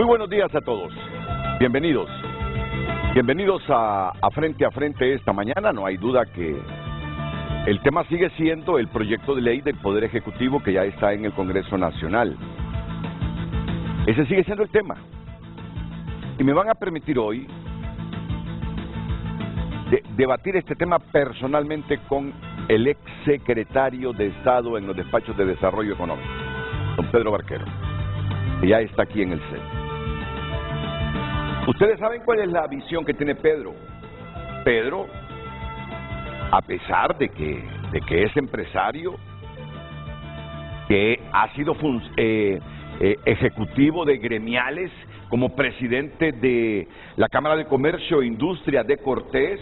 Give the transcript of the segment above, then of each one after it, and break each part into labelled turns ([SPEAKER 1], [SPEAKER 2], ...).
[SPEAKER 1] Muy buenos días a todos. Bienvenidos. Bienvenidos a Frente esta mañana. No hay duda que el tema sigue siendo el proyecto de ley del Poder Ejecutivo que ya está en el Congreso Nacional. Ese sigue siendo el tema. Y me van a permitir hoy debatir este tema personalmente con el ex secretario de Estado en los despachos de Desarrollo Económico, don Pedro Barquero, que ya está aquí en el set. Ustedes saben cuál es la visión que tiene Pedro. Pedro, a pesar de que es empresario, que ha sido ejecutivo de gremiales como presidente de la Cámara de Comercio e Industria de Cortés,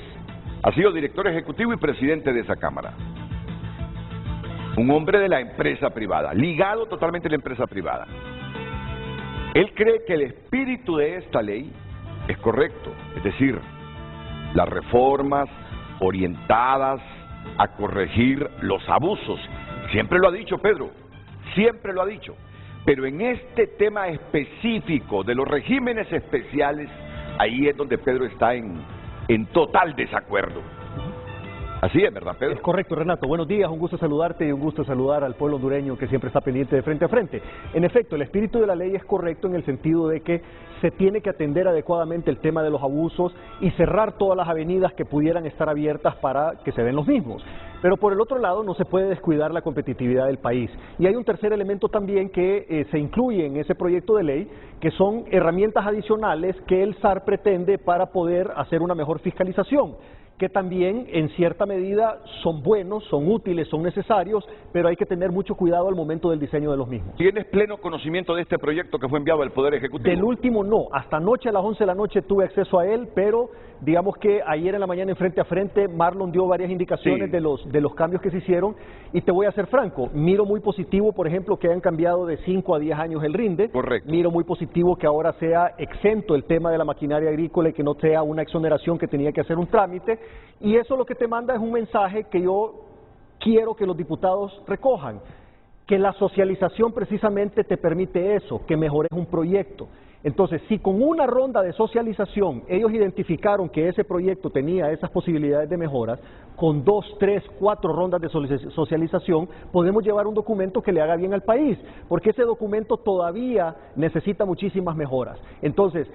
[SPEAKER 1] ha sido director ejecutivo y presidente de esa Cámara. Un hombre de la empresa privada, ligado totalmente a la empresa privada. Él cree que el espíritu de esta ley es correcto, es decir, las reformas orientadas a corregir los abusos. Siempre lo ha dicho Pedro, siempre lo ha dicho. Pero en este tema específico de los regímenes especiales, ahí es donde Pedro está en total desacuerdo. Así es, ¿verdad, Pedro?
[SPEAKER 2] Es correcto, Renato. Buenos días, un gusto saludarte y un gusto saludar al pueblo hondureño que siempre está pendiente de Frente a Frente. En efecto, el espíritu de la ley es correcto en el sentido de que se tiene que atender adecuadamente el tema de los abusos y cerrar todas las avenidas que pudieran estar abiertas para que se den los mismos. Pero por el otro lado no se puede descuidar la competitividad del país. Y hay un tercer elemento también que se incluye en ese proyecto de ley, que son herramientas adicionales que el SAR pretende para poder hacer una mejor fiscalización, que también en cierta medida son buenos, son útiles, son necesarios, pero hay que tener mucho cuidado al momento del diseño de los mismos.
[SPEAKER 1] ¿Tienes pleno conocimiento de este proyecto que fue enviado al Poder Ejecutivo?
[SPEAKER 2] Del último no, hasta anoche a las 11 de la noche tuve acceso a él, pero digamos que ayer en la mañana en Frente a Frente Marlon dio varias indicaciones
[SPEAKER 1] sí,
[SPEAKER 2] de los cambios que se hicieron, y te voy a ser franco, miro muy positivo, por ejemplo, que hayan cambiado de 5 a 10 años el rinde.
[SPEAKER 1] Correcto.
[SPEAKER 2] Miro muy positivo que ahora sea exento el tema de la maquinaria agrícola y que no sea una exoneración que tenía que hacer un trámite, y eso lo que te manda es un mensaje que yo quiero que los diputados recojan, que la socialización precisamente te permite eso, que mejores un proyecto. Entonces, si con una ronda de socialización ellos identificaron que ese proyecto tenía esas posibilidades de mejoras, con 2, 3, 4 rondas de socialización podemos llevar un documento que le haga bien al país, porque ese documento todavía necesita muchísimas mejoras. Entonces,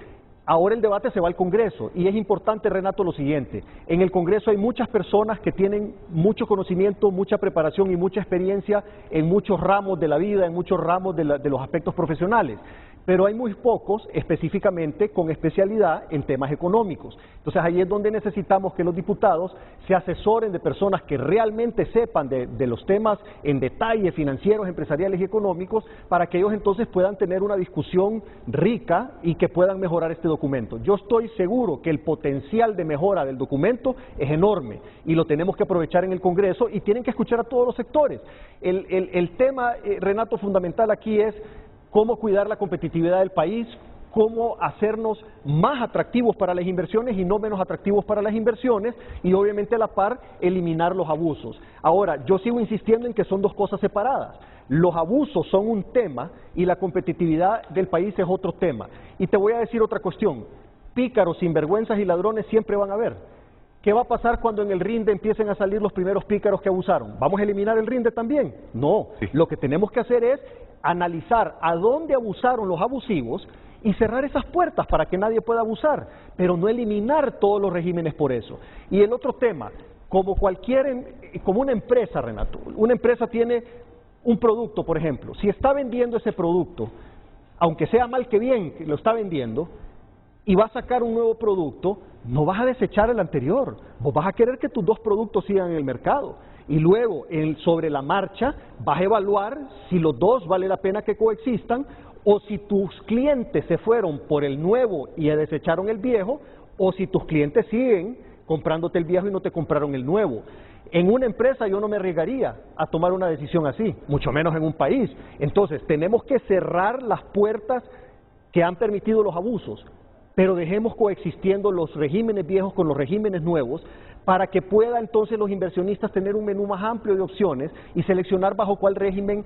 [SPEAKER 2] ahora el debate se va al Congreso y es importante, Renato, lo siguiente: en el Congreso hay muchas personas que tienen mucho conocimiento, mucha preparación y mucha experiencia en muchos ramos de la vida, en muchos ramos de los aspectos profesionales, pero hay muy pocos específicamente con especialidad en temas económicos. Entonces ahí es donde necesitamos que los diputados se asesoren de personas que realmente sepan de los temas en detalle, financieros, empresariales y económicos, para que ellos entonces puedan tener una discusión rica y que puedan mejorar este documento. Yo estoy seguro que el potencial de mejora del documento es enorme y lo tenemos que aprovechar en el Congreso, y tienen que escuchar a todos los sectores. El tema, Renato, fundamental aquí es cómo cuidar la competitividad del país, cómo hacernos más atractivos para las inversiones y no menos atractivos para las inversiones, y obviamente a la par eliminar los abusos. Ahora, yo sigo insistiendo en que son dos cosas separadas. Los abusos son un tema y la competitividad del país es otro tema. Y te voy a decir otra cuestión: pícaros, sinvergüenzas y ladrones siempre van a haber. ¿Qué va a pasar cuando en el rinde empiecen a salir los primeros pícaros que abusaron? ¿Vamos a eliminar el rinde también? No, sí. Lo que tenemos que hacer es analizar a dónde abusaron los abusivos y cerrar esas puertas para que nadie pueda abusar, pero no eliminar todos los regímenes por eso. Y el otro tema, como una empresa, Renato, una empresa tiene un producto, por ejemplo, si está vendiendo ese producto, aunque sea mal que bien que lo está vendiendo, y va a sacar un nuevo producto, no vas a desechar el anterior, vos vas a querer que tus dos productos sigan en el mercado. Y luego, sobre la marcha, vas a evaluar si los dos vale la pena que coexistan, o si tus clientes se fueron por el nuevo y desecharon el viejo, o si tus clientes siguen comprándote el viejo y no te compraron el nuevo. En una empresa yo no me arriesgaría a tomar una decisión así, mucho menos en un país. Entonces, tenemos que cerrar las puertas que han permitido los abusos. pero dejemos coexistiendo los regímenes viejos con los regímenes nuevos para que pueda entonces los inversionistas tener un menú más amplio de opciones y seleccionar bajo cuál régimen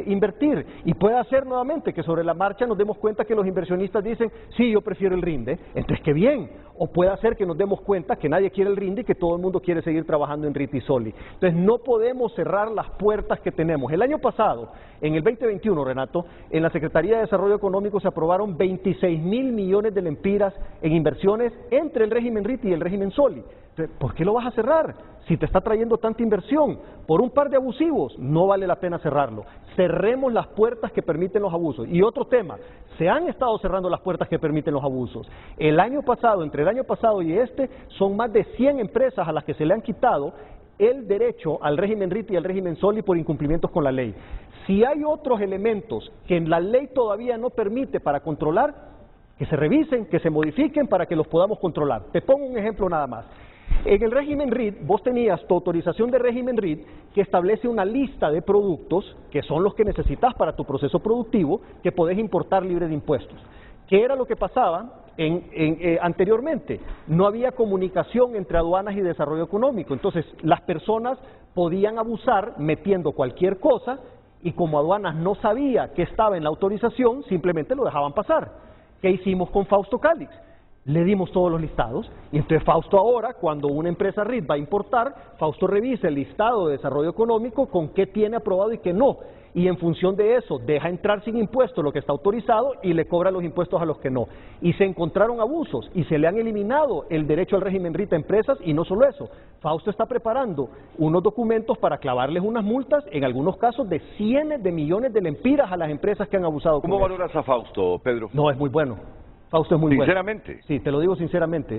[SPEAKER 2] invertir. Y puede ser nuevamente que sobre la marcha nos demos cuenta que los inversionistas dicen, sí, yo prefiero el rinde, entonces qué bien. O puede ser que nos demos cuenta que nadie quiere el rinde y que todo el mundo quiere seguir trabajando en RIT y SOLI. Entonces no podemos cerrar las puertas que tenemos. El año pasado, en el 2021, Renato, en la Secretaría de Desarrollo Económico se aprobaron 26.000 millones de lempiras en inversiones entre el régimen RIT y el régimen SOLI. Entonces, ¿por qué lo vas a cerrar? Si te está trayendo tanta inversión, por un par de abusivos, no vale la pena cerrarlo. Cerremos las puertas que permiten los abusos. Y otro tema, se han estado cerrando las puertas que permiten los abusos. El año pasado, entre el año pasado y este, son más de 100 empresas a las que se le han quitado el derecho al régimen RIT y al régimen SOLI por incumplimientos con la ley. Si hay otros elementos que en la ley todavía no permite para controlar, que se revisen, que se modifiquen para que los podamos controlar. Te pongo un ejemplo nada más. En el régimen RIT, vos tenías tu autorización de régimen RIT que establece una lista de productos que son los que necesitas para tu proceso productivo que podés importar libre de impuestos. ¿Qué era lo que pasaba anteriormente? No había comunicación entre aduanas y desarrollo económico, entonces las personas podían abusar metiendo cualquier cosa y como aduanas no sabía que estaba en la autorización, simplemente lo dejaban pasar. ¿Qué hicimos con Fausto Cálix? Le dimos todos los listados y entonces Fausto ahora, cuando una empresa RIT va a importar, Fausto revisa el listado de desarrollo económico con qué tiene aprobado y qué no. Y en función de eso, deja entrar sin impuesto lo que está autorizado y le cobra los impuestos a los que no. Y se encontraron abusos y se le han eliminado el derecho al régimen RIT a empresas y no solo eso. Fausto está preparando unos documentos para clavarles unas multas, en algunos casos de cientos de millones de lempiras a las empresas que han abusado.
[SPEAKER 1] ¿Cómo valoras a Fausto, Pedro?
[SPEAKER 2] No, es muy bueno. Fausto es muy bueno.
[SPEAKER 1] ¿Sinceramente?
[SPEAKER 2] Sí, te lo digo sinceramente.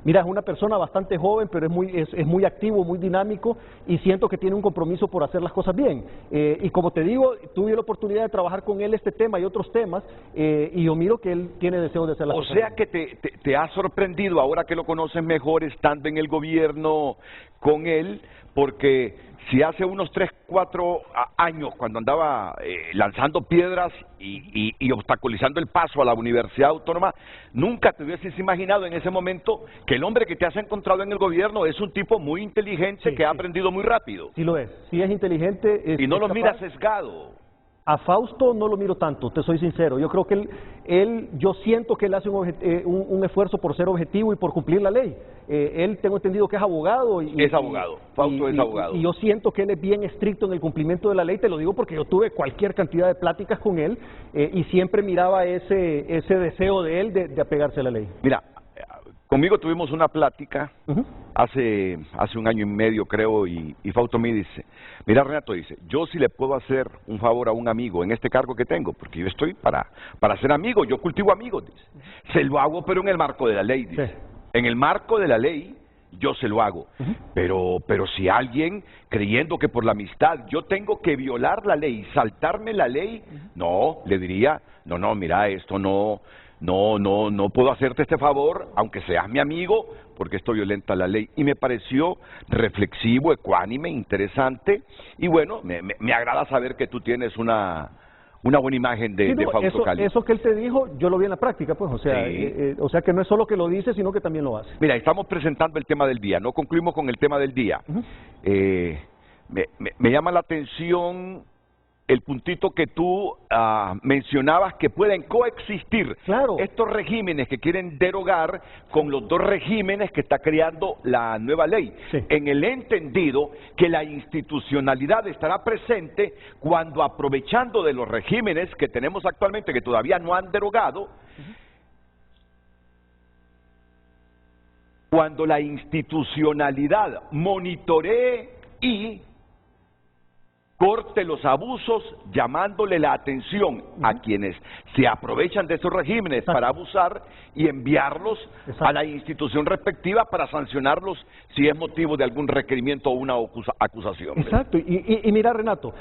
[SPEAKER 2] Mira, es una persona bastante joven, pero es muy activo, muy dinámico y siento que tiene un compromiso por hacer las cosas bien. Y como te digo, tuve la oportunidad de trabajar con él este tema y otros temas y yo miro que él tiene deseo de hacer las cosas bien.
[SPEAKER 1] O sea que te ha sorprendido ahora que lo conoces mejor estando en el gobierno con él, porque si hace unos 3, 4 años, cuando andaba lanzando piedras y obstaculizando el paso a la Universidad Autónoma, nunca te hubieses imaginado en ese momento que el hombre que te has encontrado en el gobierno es un tipo muy inteligente,
[SPEAKER 2] sí,
[SPEAKER 1] que ha aprendido muy rápido.
[SPEAKER 2] Sí lo es, sí es inteligente.
[SPEAKER 1] Y no lo miras sesgado.
[SPEAKER 2] A Fausto no lo miro tanto, te soy sincero. Yo creo que yo siento que él hace un esfuerzo por ser objetivo y por cumplir la ley. Él, tengo entendido que es abogado.
[SPEAKER 1] Es abogado, Fausto es abogado.
[SPEAKER 2] Y yo siento que él es bien estricto en el cumplimiento de la ley, te lo digo porque yo tuve cualquier cantidad de pláticas con él y siempre miraba ese deseo de él de apegarse a la ley.
[SPEAKER 1] Mira, conmigo tuvimos una plática hace 1 año y medio, creo, y Fausto me dice, mira, Renato, dice, yo sí le puedo hacer un favor a un amigo en este cargo que tengo, porque yo estoy para ser amigo, yo cultivo amigos, dice. Se lo hago, pero en el marco de la ley, dice. Sí. En el marco de la ley, yo se lo hago. Pero si alguien, creyendo que por la amistad yo tengo que violar la ley, saltarme la ley, no, le diría, no, mira, esto no puedo hacerte este favor, aunque seas mi amigo, porque esto violenta la ley. Y me pareció reflexivo, ecuánime, interesante, y bueno, me agrada saber que tú tienes una buena imagen de Fausto Cálix.
[SPEAKER 2] Eso que él te dijo, yo lo vi en la práctica, pues, o sea, sí. O sea que no es solo que lo dice, sino que también lo hace.
[SPEAKER 1] Mira, estamos presentando el tema del día, no concluimos con el tema del día. Me llama la atención el puntito que tú mencionabas, que pueden coexistir estos regímenes que quieren derogar con los 2 regímenes que está creando la nueva ley, en el entendido que la institucionalidad estará presente cuando, aprovechando de los regímenes que tenemos actualmente, que todavía no han derogado, cuando la institucionalidad monitoree y corte los abusos, llamándole la atención a quienes se aprovechan de esos regímenes para abusar y enviarlos a la institución respectiva para sancionarlos si es motivo de algún requerimiento o una acusación.
[SPEAKER 2] Exacto, y mira, Renato,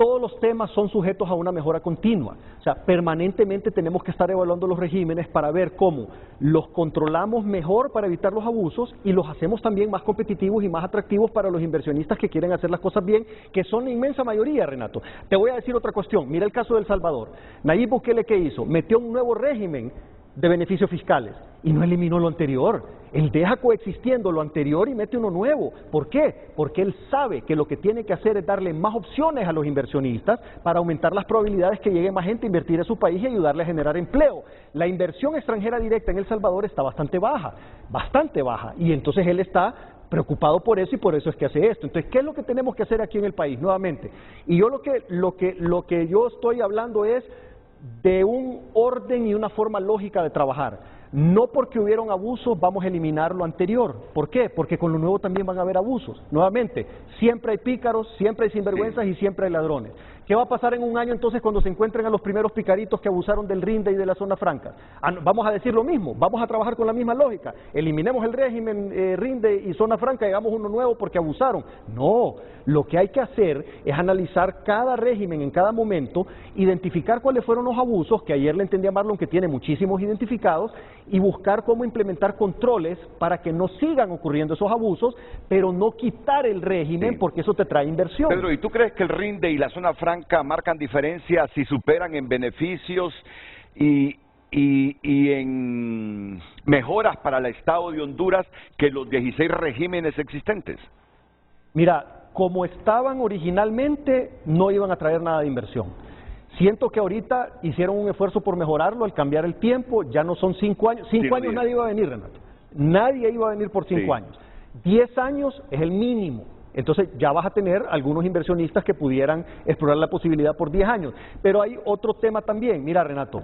[SPEAKER 2] todos los temas son sujetos a una mejora continua. O sea, permanentemente tenemos que estar evaluando los regímenes para ver cómo los controlamos mejor para evitar los abusos y los hacemos también más competitivos y más atractivos para los inversionistas que quieren hacer las cosas bien, que son la inmensa mayoría, Renato. Te voy a decir otra cuestión. Mira el caso de El Salvador. Nayib Bukele, ¿qué hizo? Metió un nuevo régimen de beneficios fiscales y no eliminó lo anterior. Él deja coexistiendo lo anterior y mete uno nuevo. ¿Por qué? Porque él sabe que lo que tiene que hacer es darle más opciones a los inversionistas para aumentar las probabilidades que llegue más gente a invertir en su país y ayudarle a generar empleo. La inversión extranjera directa en El Salvador está bastante baja, y entonces él está preocupado por eso y por eso es que hace esto. Entonces, ¿qué es lo que tenemos que hacer aquí en el país? Nuevamente, y yo lo que yo estoy hablando es de un orden y una forma lógica de trabajar. No porque hubieron abusos vamos a eliminar lo anterior. ¿Por qué? Porque con lo nuevo también van a haber abusos. Nuevamente, siempre hay pícaros, siempre hay sinvergüenzas y siempre hay ladrones. ¿Qué va a pasar en un año entonces cuando se encuentren a los primeros picaritos que abusaron del RINDE y de la zona franca? Vamos a decir lo mismo, vamos a trabajar con la misma lógica. Eliminemos el régimen RINDE y zona franca y hagamos uno nuevo porque abusaron. No, lo que hay que hacer es analizar cada régimen en cada momento, identificar cuáles fueron los abusos, que ayer le entendí a Marlon que tiene muchísimos identificados, y buscar cómo implementar controles para que no sigan ocurriendo esos abusos, pero no quitar el régimen porque eso te trae inversión.
[SPEAKER 1] Pedro, ¿y tú crees que el RINDE y la zona franca marcan diferencia si superan en beneficios y en mejoras para el Estado de Honduras que los 16 regímenes existentes?
[SPEAKER 2] Mira, como estaban originalmente, no iban a traer nada de inversión. Siento que ahorita hicieron un esfuerzo por mejorarlo al cambiar el tiempo, ya no son 5 años. 5 años nadie iba a venir, Renato. Nadie iba a venir por 5 años. 10 años es el mínimo. Entonces ya vas a tener algunos inversionistas que pudieran explorar la posibilidad por 10 años. Pero hay otro tema también. Mira, Renato,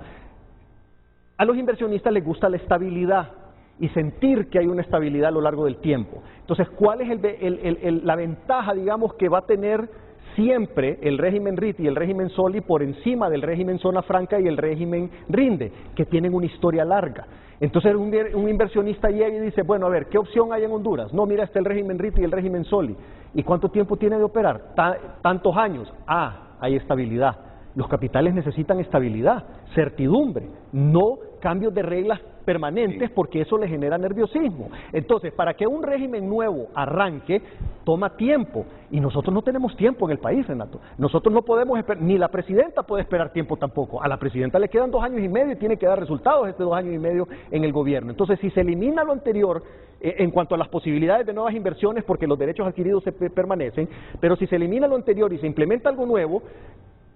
[SPEAKER 2] a los inversionistas les gusta la estabilidad y sentir que hay una estabilidad a lo largo del tiempo. Entonces, ¿cuál es la ventaja, digamos, que va a tener siempre el régimen RIT y el régimen SOLI por encima del régimen zona franca y el régimen RINDE? Que tienen una historia larga. Entonces un inversionista llega y dice, bueno, a ver, ¿qué opción hay en Honduras? No, mira, está el régimen RIT y el régimen SOLI. ¿Y cuánto tiempo tiene de operar? Tantos años. Hay estabilidad. Los capitales necesitan estabilidad, certidumbre, no cambios de reglas permanentes porque eso le genera nerviosismo. Entonces, para que un régimen nuevo arranque, toma tiempo. Y nosotros no tenemos tiempo en el país, Renato. Nosotros no podemos esperar, ni la presidenta puede esperar tiempo tampoco. A la presidenta le quedan 2 años y medio y tiene que dar resultados este 2 años y medio en el gobierno. Entonces, si se elimina lo anterior en cuanto a las posibilidades de nuevas inversiones, porque los derechos adquiridos permanecen, pero si se elimina lo anterior y se implementa algo nuevo,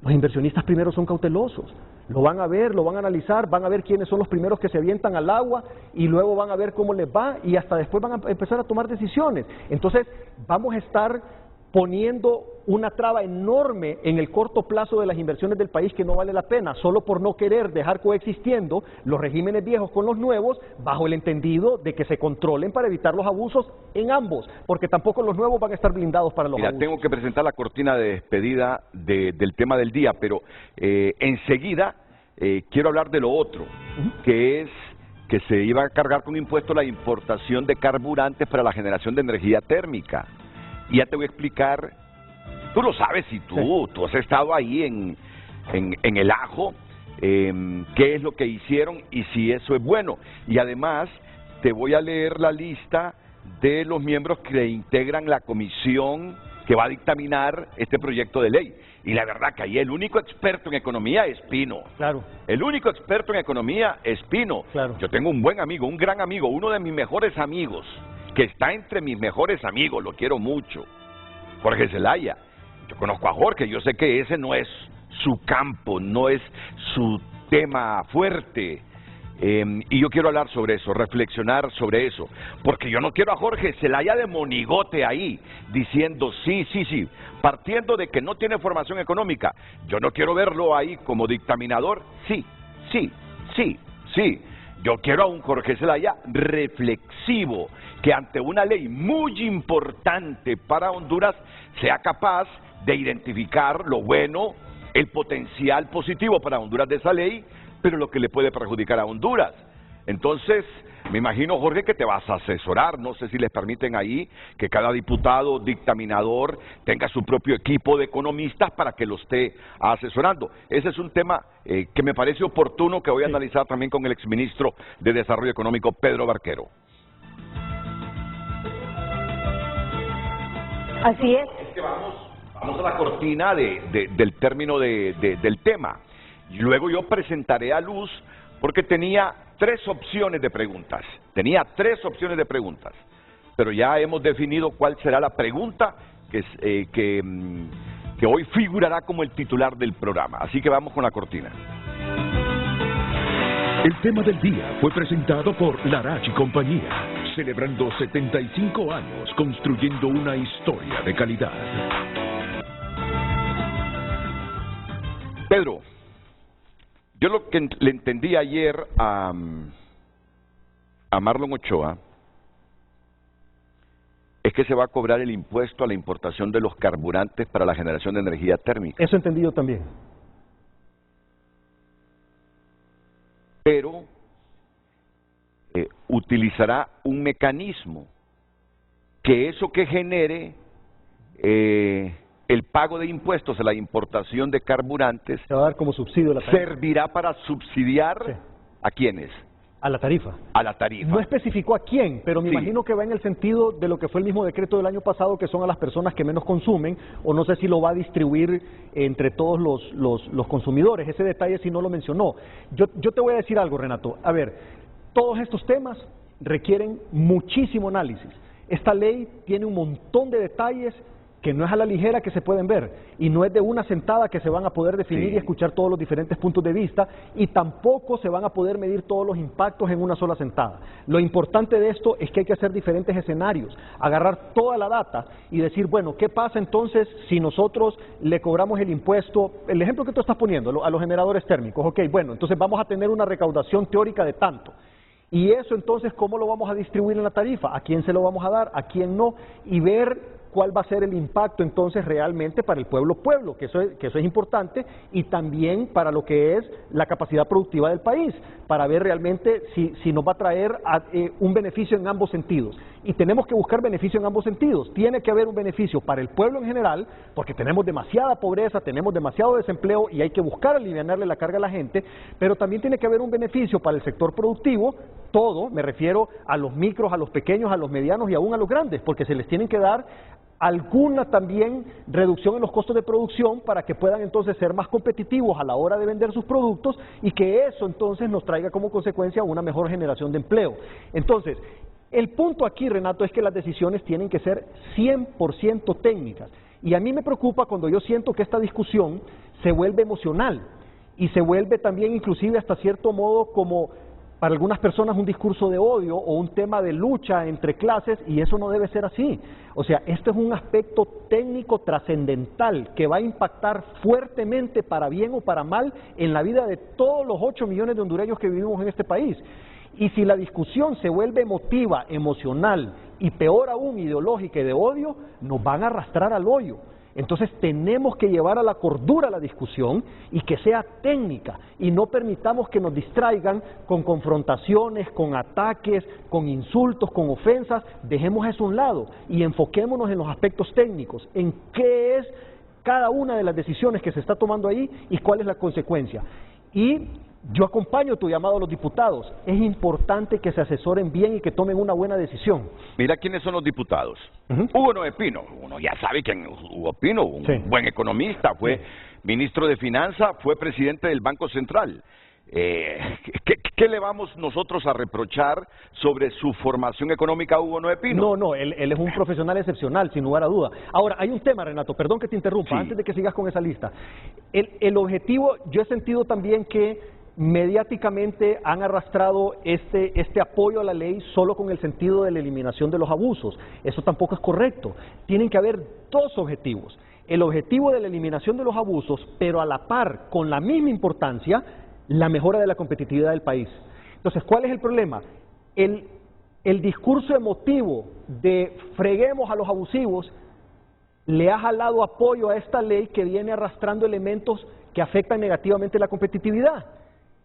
[SPEAKER 2] los inversionistas primero son cautelosos, lo van a ver, lo van a analizar, van a ver quiénes son los primeros que se avientan al agua y luego van a ver cómo les va y hasta después van a empezar a tomar decisiones. Entonces vamos a estar poniendo una traba enorme en el corto plazo de las inversiones del país que no vale la pena, solo por no querer dejar coexistiendo los regímenes viejos con los nuevos, bajo el entendido de que se controlen para evitar los abusos en ambos, porque tampoco los nuevos van a estar blindados para los abusos.
[SPEAKER 1] Tengo que presentar la cortina de despedida del tema del día, pero enseguida quiero hablar de lo otro, que es que se iba a cargar con impuesto la importación de carburantes para la generación de energía térmica. Y ya te voy a explicar, tú lo sabes, si tú has estado ahí en el ajo, qué es lo que hicieron y si eso es bueno. Y además te voy a leer la lista de los miembros que integran la comisión que va a dictaminar este proyecto de ley. Y la verdad que ahí el único experto en economía es Pino.
[SPEAKER 2] Claro.
[SPEAKER 1] El único experto en economía es Pino.
[SPEAKER 2] Claro.
[SPEAKER 1] Yo tengo un buen amigo, un gran amigo, uno de mis mejores amigos, que está entre mis mejores amigos, lo quiero mucho, Jorge Zelaya. Yo conozco a Jorge, yo sé que ese no es su campo, no es su tema fuerte, y yo quiero hablar sobre eso, reflexionar sobre eso, porque yo no quiero a Jorge Zelaya de monigote ahí, diciendo sí, partiendo de que no tiene formación económica. Yo no quiero verlo ahí como dictaminador, sí. Yo quiero a un Jorge Zelaya reflexivo, que ante una ley muy importante para Honduras sea capaz de identificar lo bueno, el potencial positivo para Honduras de esa ley, pero lo que le puede perjudicar a Honduras. Entonces, Me imagino, Jorge, que te vas a asesorar. No sé si les permiten ahí que cada diputado dictaminador tenga su propio equipo de economistas para que lo esté asesorando. Ese es un tema que me parece oportuno, que voy a analizar también con el exministro de Desarrollo Económico, Pedro Barquero.
[SPEAKER 3] Así es.
[SPEAKER 1] Es que vamos a la cortina del término del tema. Y luego yo presentaré a luz, porque tenía tres opciones de preguntas. Pero ya hemos definido cuál será la pregunta que hoy figurará como el titular del programa. Así que vamos con la cortina.
[SPEAKER 4] El tema del día fue presentado por Larach y Compañía, celebrando 75 años construyendo una historia de calidad.
[SPEAKER 1] Pedro, yo lo que le entendí ayer a Marlon Ochoa es que se va a cobrar el impuesto a la importación de los carburantes para la generación de energía térmica.
[SPEAKER 2] Eso entendí yo también.
[SPEAKER 1] Pero utilizará un mecanismo que eso que genere el pago de impuestos a la importación de carburantes
[SPEAKER 2] Se va a dar como subsidio a la tarifa.
[SPEAKER 1] servirá para subsidiar
[SPEAKER 2] Sí.
[SPEAKER 1] ¿a quiénes?
[SPEAKER 2] A la tarifa.
[SPEAKER 1] A la tarifa.
[SPEAKER 2] No especificó a quién, pero me
[SPEAKER 1] Sí.
[SPEAKER 2] imagino que va en el sentido de lo que fue el mismo decreto del año pasado, que son a las personas que menos consumen, o no sé si lo va a distribuir entre todos los consumidores. Ese detalle sí no lo mencionó. Yo te voy a decir algo, Renato. A ver, todos estos temas requieren muchísimo análisis. Esta ley tiene un montón de detalles que no es a la ligera que se pueden ver, y no es de una sentada que se van a poder definir
[SPEAKER 1] Sí.
[SPEAKER 2] y escuchar todos los diferentes puntos de vista, y tampoco se van a poder medir todos los impactos en una sola sentada. Lo importante de esto es que hay que hacer diferentes escenarios, agarrar toda la data y decir, bueno, ¿qué pasa entonces si nosotros le cobramos el impuesto? El ejemplo que tú estás poniendo, a los generadores térmicos, ok, bueno, entonces vamos a tener una recaudación teórica de tanto. Y eso entonces, ¿cómo lo vamos a distribuir en la tarifa? ¿A quién se lo vamos a dar? ¿A quién no? Y ver cuál va a ser el impacto entonces realmente para el pueblo, que eso es importante, y también para lo que es la capacidad productiva del país, para ver realmente si nos va a traer un beneficio en ambos sentidos. Y tenemos que buscar beneficio en ambos sentidos. Tiene que haber un beneficio para el pueblo en general, porque tenemos demasiada pobreza, tenemos demasiado desempleo y hay que buscar alivianarle la carga a la gente, pero también tiene que haber un beneficio para el sector productivo, todo, me refiero a los micros, a los pequeños, a los medianos y aún a los grandes, porque se les tienen que dar alguna también reducción en los costos de producción para que puedan entonces ser más competitivos a la hora de vender sus productos y que eso entonces nos traiga como consecuencia una mejor generación de empleo. Entonces, el punto aquí, Renato, es que las decisiones tienen que ser 100% técnicas. Y a mí me preocupa cuando yo siento que esta discusión se vuelve emocional y se vuelve también inclusive hasta cierto modo como para algunas personas un discurso de odio o un tema de lucha entre clases, y eso no debe ser así. O sea, esto es un aspecto técnico trascendental que va a impactar fuertemente, para bien o para mal, en la vida de todos los 8 millones de hondureños que vivimos en este país. Y si la discusión se vuelve emotiva, emocional y peor aún ideológica y de odio, nos van a arrastrar al hoyo. Entonces tenemos que llevar a la cordura la discusión y que sea técnica, y no permitamos que nos distraigan con confrontaciones, con ataques, con insultos, con ofensas. Dejemos eso a un lado y enfoquémonos en los aspectos técnicos, en qué es cada una de las decisiones que se está tomando ahí y cuál es la consecuencia. Y yo acompaño tu llamado a los diputados. Es importante que se asesoren bien y que tomen una buena decisión.
[SPEAKER 1] Mira quiénes son los diputados. Hugo Noé Pino, uno ya sabe quién es Hugo Pino, un
[SPEAKER 2] Sí.
[SPEAKER 1] buen economista, fue ministro de Finanzas, fue presidente del Banco Central. ¿Qué le vamos nosotros a reprochar sobre su formación económica a Hugo Noé Pino?
[SPEAKER 2] No, él es un profesional excepcional, sin lugar a duda. Ahora, hay un tema, Renato, perdón que te interrumpa,
[SPEAKER 1] Sí.
[SPEAKER 2] antes de que sigas con esa lista. El objetivo, yo he sentido también que mediáticamente han arrastrado este apoyo a la ley solo con el sentido de la eliminación de los abusos. Eso tampoco es correcto. Tienen que haber dos objetivos. El objetivo de la eliminación de los abusos, pero a la par, con la misma importancia, la mejora de la competitividad del país. Entonces, ¿cuál es el problema? El discurso emotivo de freguemos a los abusivos le ha jalado apoyo a esta ley que viene arrastrando elementos que afectan negativamente la competitividad.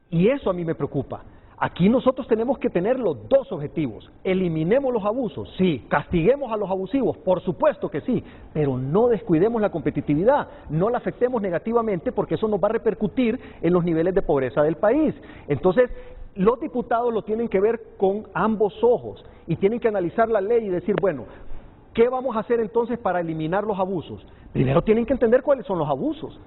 [SPEAKER 2] Y eso a mí me preocupa. Aquí nosotros tenemos que tener los dos objetivos. Eliminemos los abusos, sí. Castiguemos a los abusivos, por supuesto que sí. Pero no descuidemos la competitividad, no la afectemos negativamente porque eso nos va a repercutir en los niveles de pobreza del país. Entonces, los diputados lo tienen que ver con ambos ojos y tienen que analizar la ley y decir, bueno, ¿qué vamos a hacer entonces para eliminar los abusos? Primero tienen que entender cuáles son los abusos.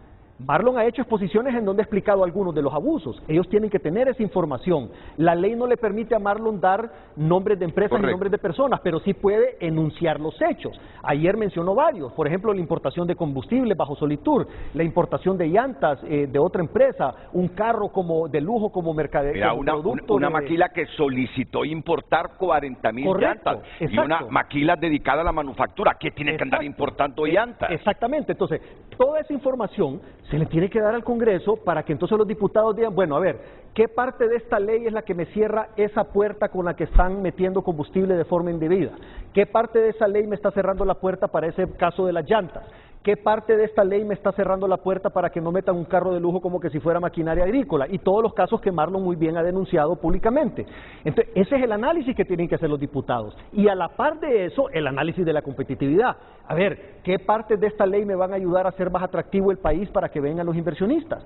[SPEAKER 2] Marlon ha hecho exposiciones en donde ha explicado algunos de los abusos. Ellos tienen que tener esa información. La ley no le permite a Marlon dar nombres de empresas
[SPEAKER 1] Correcto.
[SPEAKER 2] y nombres de personas, pero sí puede enunciar los hechos. Ayer mencionó varios, por ejemplo, la importación de combustible bajo Solitur, la importación de llantas de otra empresa, un carro como de lujo como mercadería.
[SPEAKER 1] Mira, una maquila que solicitó importar 40,000 llantas y una maquila dedicada a la manufactura. ¿Qué tiene que andar importando llantas?
[SPEAKER 2] Exactamente. Entonces, toda esa información se le tiene que dar al Congreso para que entonces los diputados digan, bueno, a ver, ¿qué parte de esta ley es la que me cierra esa puerta con la que están metiendo combustible de forma indebida? ¿Qué parte de esa ley me está cerrando la puerta para ese caso de las llantas? ¿Qué parte de esta ley me está cerrando la puerta para que no metan un carro de lujo como que si fuera maquinaria agrícola? Y todos los casos que Marlon muy bien ha denunciado públicamente. Entonces, ese es el análisis que tienen que hacer los diputados. Y a la par de eso, el análisis de la competitividad. A ver, ¿qué partes de esta ley me van a ayudar a hacer más atractivo el país para que vengan los inversionistas?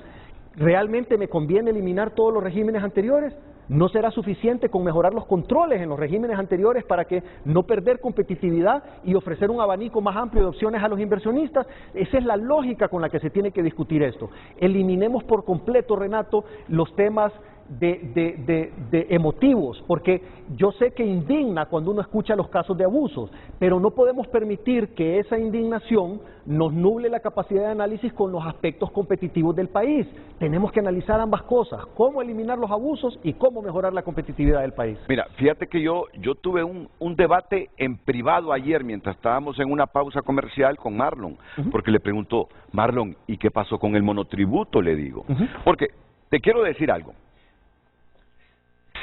[SPEAKER 2] ¿Realmente me conviene eliminar todos los regímenes anteriores? ¿No será suficiente con mejorar los controles en los regímenes anteriores para que no perder competitividad y ofrecer un abanico más amplio de opciones a los inversionistas? Esa es la lógica con la que se tiene que discutir esto. Eliminemos por completo, Renato, los temas de emotivos, porque yo sé que indigna cuando uno escucha los casos de abusos, pero no podemos permitir que esa indignación nos nuble la capacidad de análisis con los aspectos competitivos del país. Tenemos que analizar ambas cosas, cómo eliminar los abusos y cómo mejorar la competitividad del país.
[SPEAKER 1] Mira, fíjate que yo tuve un debate en privado ayer mientras estábamos en una pausa comercial con Marlon, porque le preguntó, Marlon, ¿y qué pasó con el monotributo? Le digo, porque te quiero decir algo.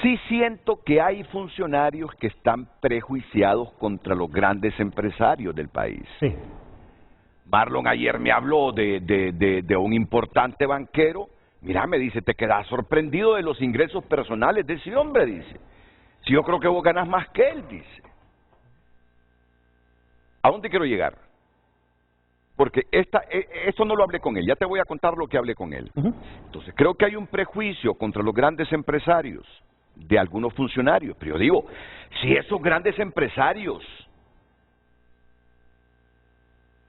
[SPEAKER 1] Sí siento que hay funcionarios que están prejuiciados contra los grandes empresarios del país.
[SPEAKER 2] Sí.
[SPEAKER 1] Marlon ayer me habló de un importante banquero. Mira, me dice, te quedas sorprendido de los ingresos personales de ese hombre, dice. Si yo creo que vos ganas más que él, dice. ¿A dónde quiero llegar? Porque esto no lo hablé con él, ya te voy a contar lo que hablé con él. Entonces, creo que hay un prejuicio contra los grandes empresarios de algunos funcionarios, pero yo digo, si esos grandes empresarios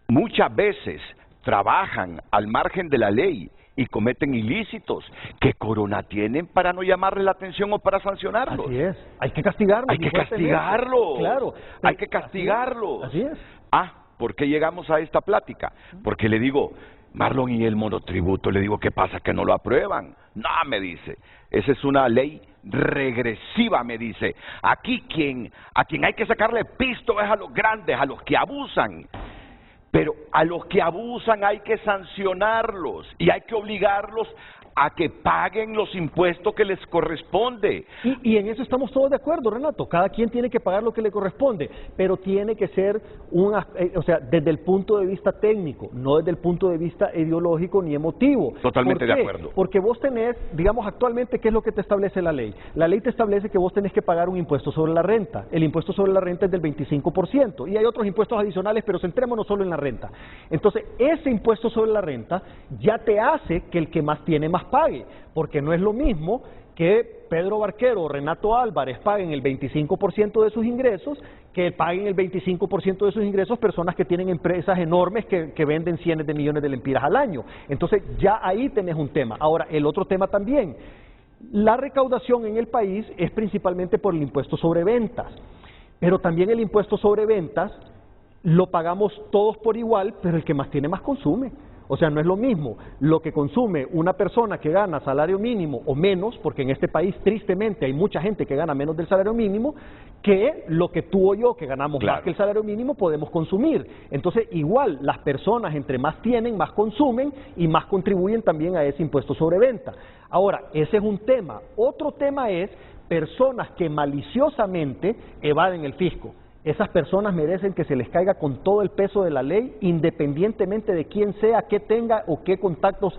[SPEAKER 1] muchas veces trabajan al margen de la ley y cometen ilícitos, ¿qué corona tienen para no llamarle la atención o para sancionarlos?
[SPEAKER 2] Así es, hay que castigarlos.
[SPEAKER 1] Hay que castigarlos,
[SPEAKER 2] claro,
[SPEAKER 1] hay que castigarlos.
[SPEAKER 2] Así es.
[SPEAKER 1] ¿Por qué llegamos a esta plática? Porque le digo, Marlon, y el monotributo, le digo, ¿qué pasa que no lo aprueban? No, me dice, esa es una ley regresiva, me dice. Aquí a quien hay que sacarle pisto es a los grandes, a los que abusan. Pero a los que abusan hay que sancionarlos y hay que obligarlos a que paguen los impuestos que les corresponde.
[SPEAKER 2] Y en eso estamos todos de acuerdo, Renato. Cada quien tiene que pagar lo que le corresponde, pero tiene que ser desde el punto de vista técnico, no desde el punto de vista ideológico ni emotivo.
[SPEAKER 1] Totalmente de acuerdo.
[SPEAKER 2] Porque vos tenés, digamos, actualmente, ¿qué es lo que te establece la ley? La ley te establece que vos tenés que pagar un impuesto sobre la renta. El impuesto sobre la renta es del 25%, y hay otros impuestos adicionales, pero centrémonos solo en la renta. Entonces, ese impuesto sobre la renta ya te hace que el que más tiene más pague, porque no es lo mismo que Pedro Barquero o Renato Álvarez paguen el 25% de sus ingresos, que paguen el 25% de sus ingresos personas que tienen empresas enormes que venden cientos de millones de lempiras al año. Entonces ya ahí tenés un tema. Ahora, el otro tema también, la recaudación en el país es principalmente por el impuesto sobre ventas, pero también el impuesto sobre ventas lo pagamos todos por igual, pero el que más tiene más consume. O sea, no es lo mismo lo que consume una persona que gana salario mínimo o menos, porque en este país tristemente hay mucha gente que gana menos del salario mínimo, que lo que tú o yo que ganamos más que el salario mínimo podemos consumir. Entonces, igual, las personas entre más tienen, más consumen y más contribuyen también a ese impuesto sobre venta. Ahora, ese es un tema. Otro tema es personas que maliciosamente evaden el fisco. Esas personas merecen que se les caiga con todo el peso de la ley, independientemente de quién sea, qué tenga o qué contactos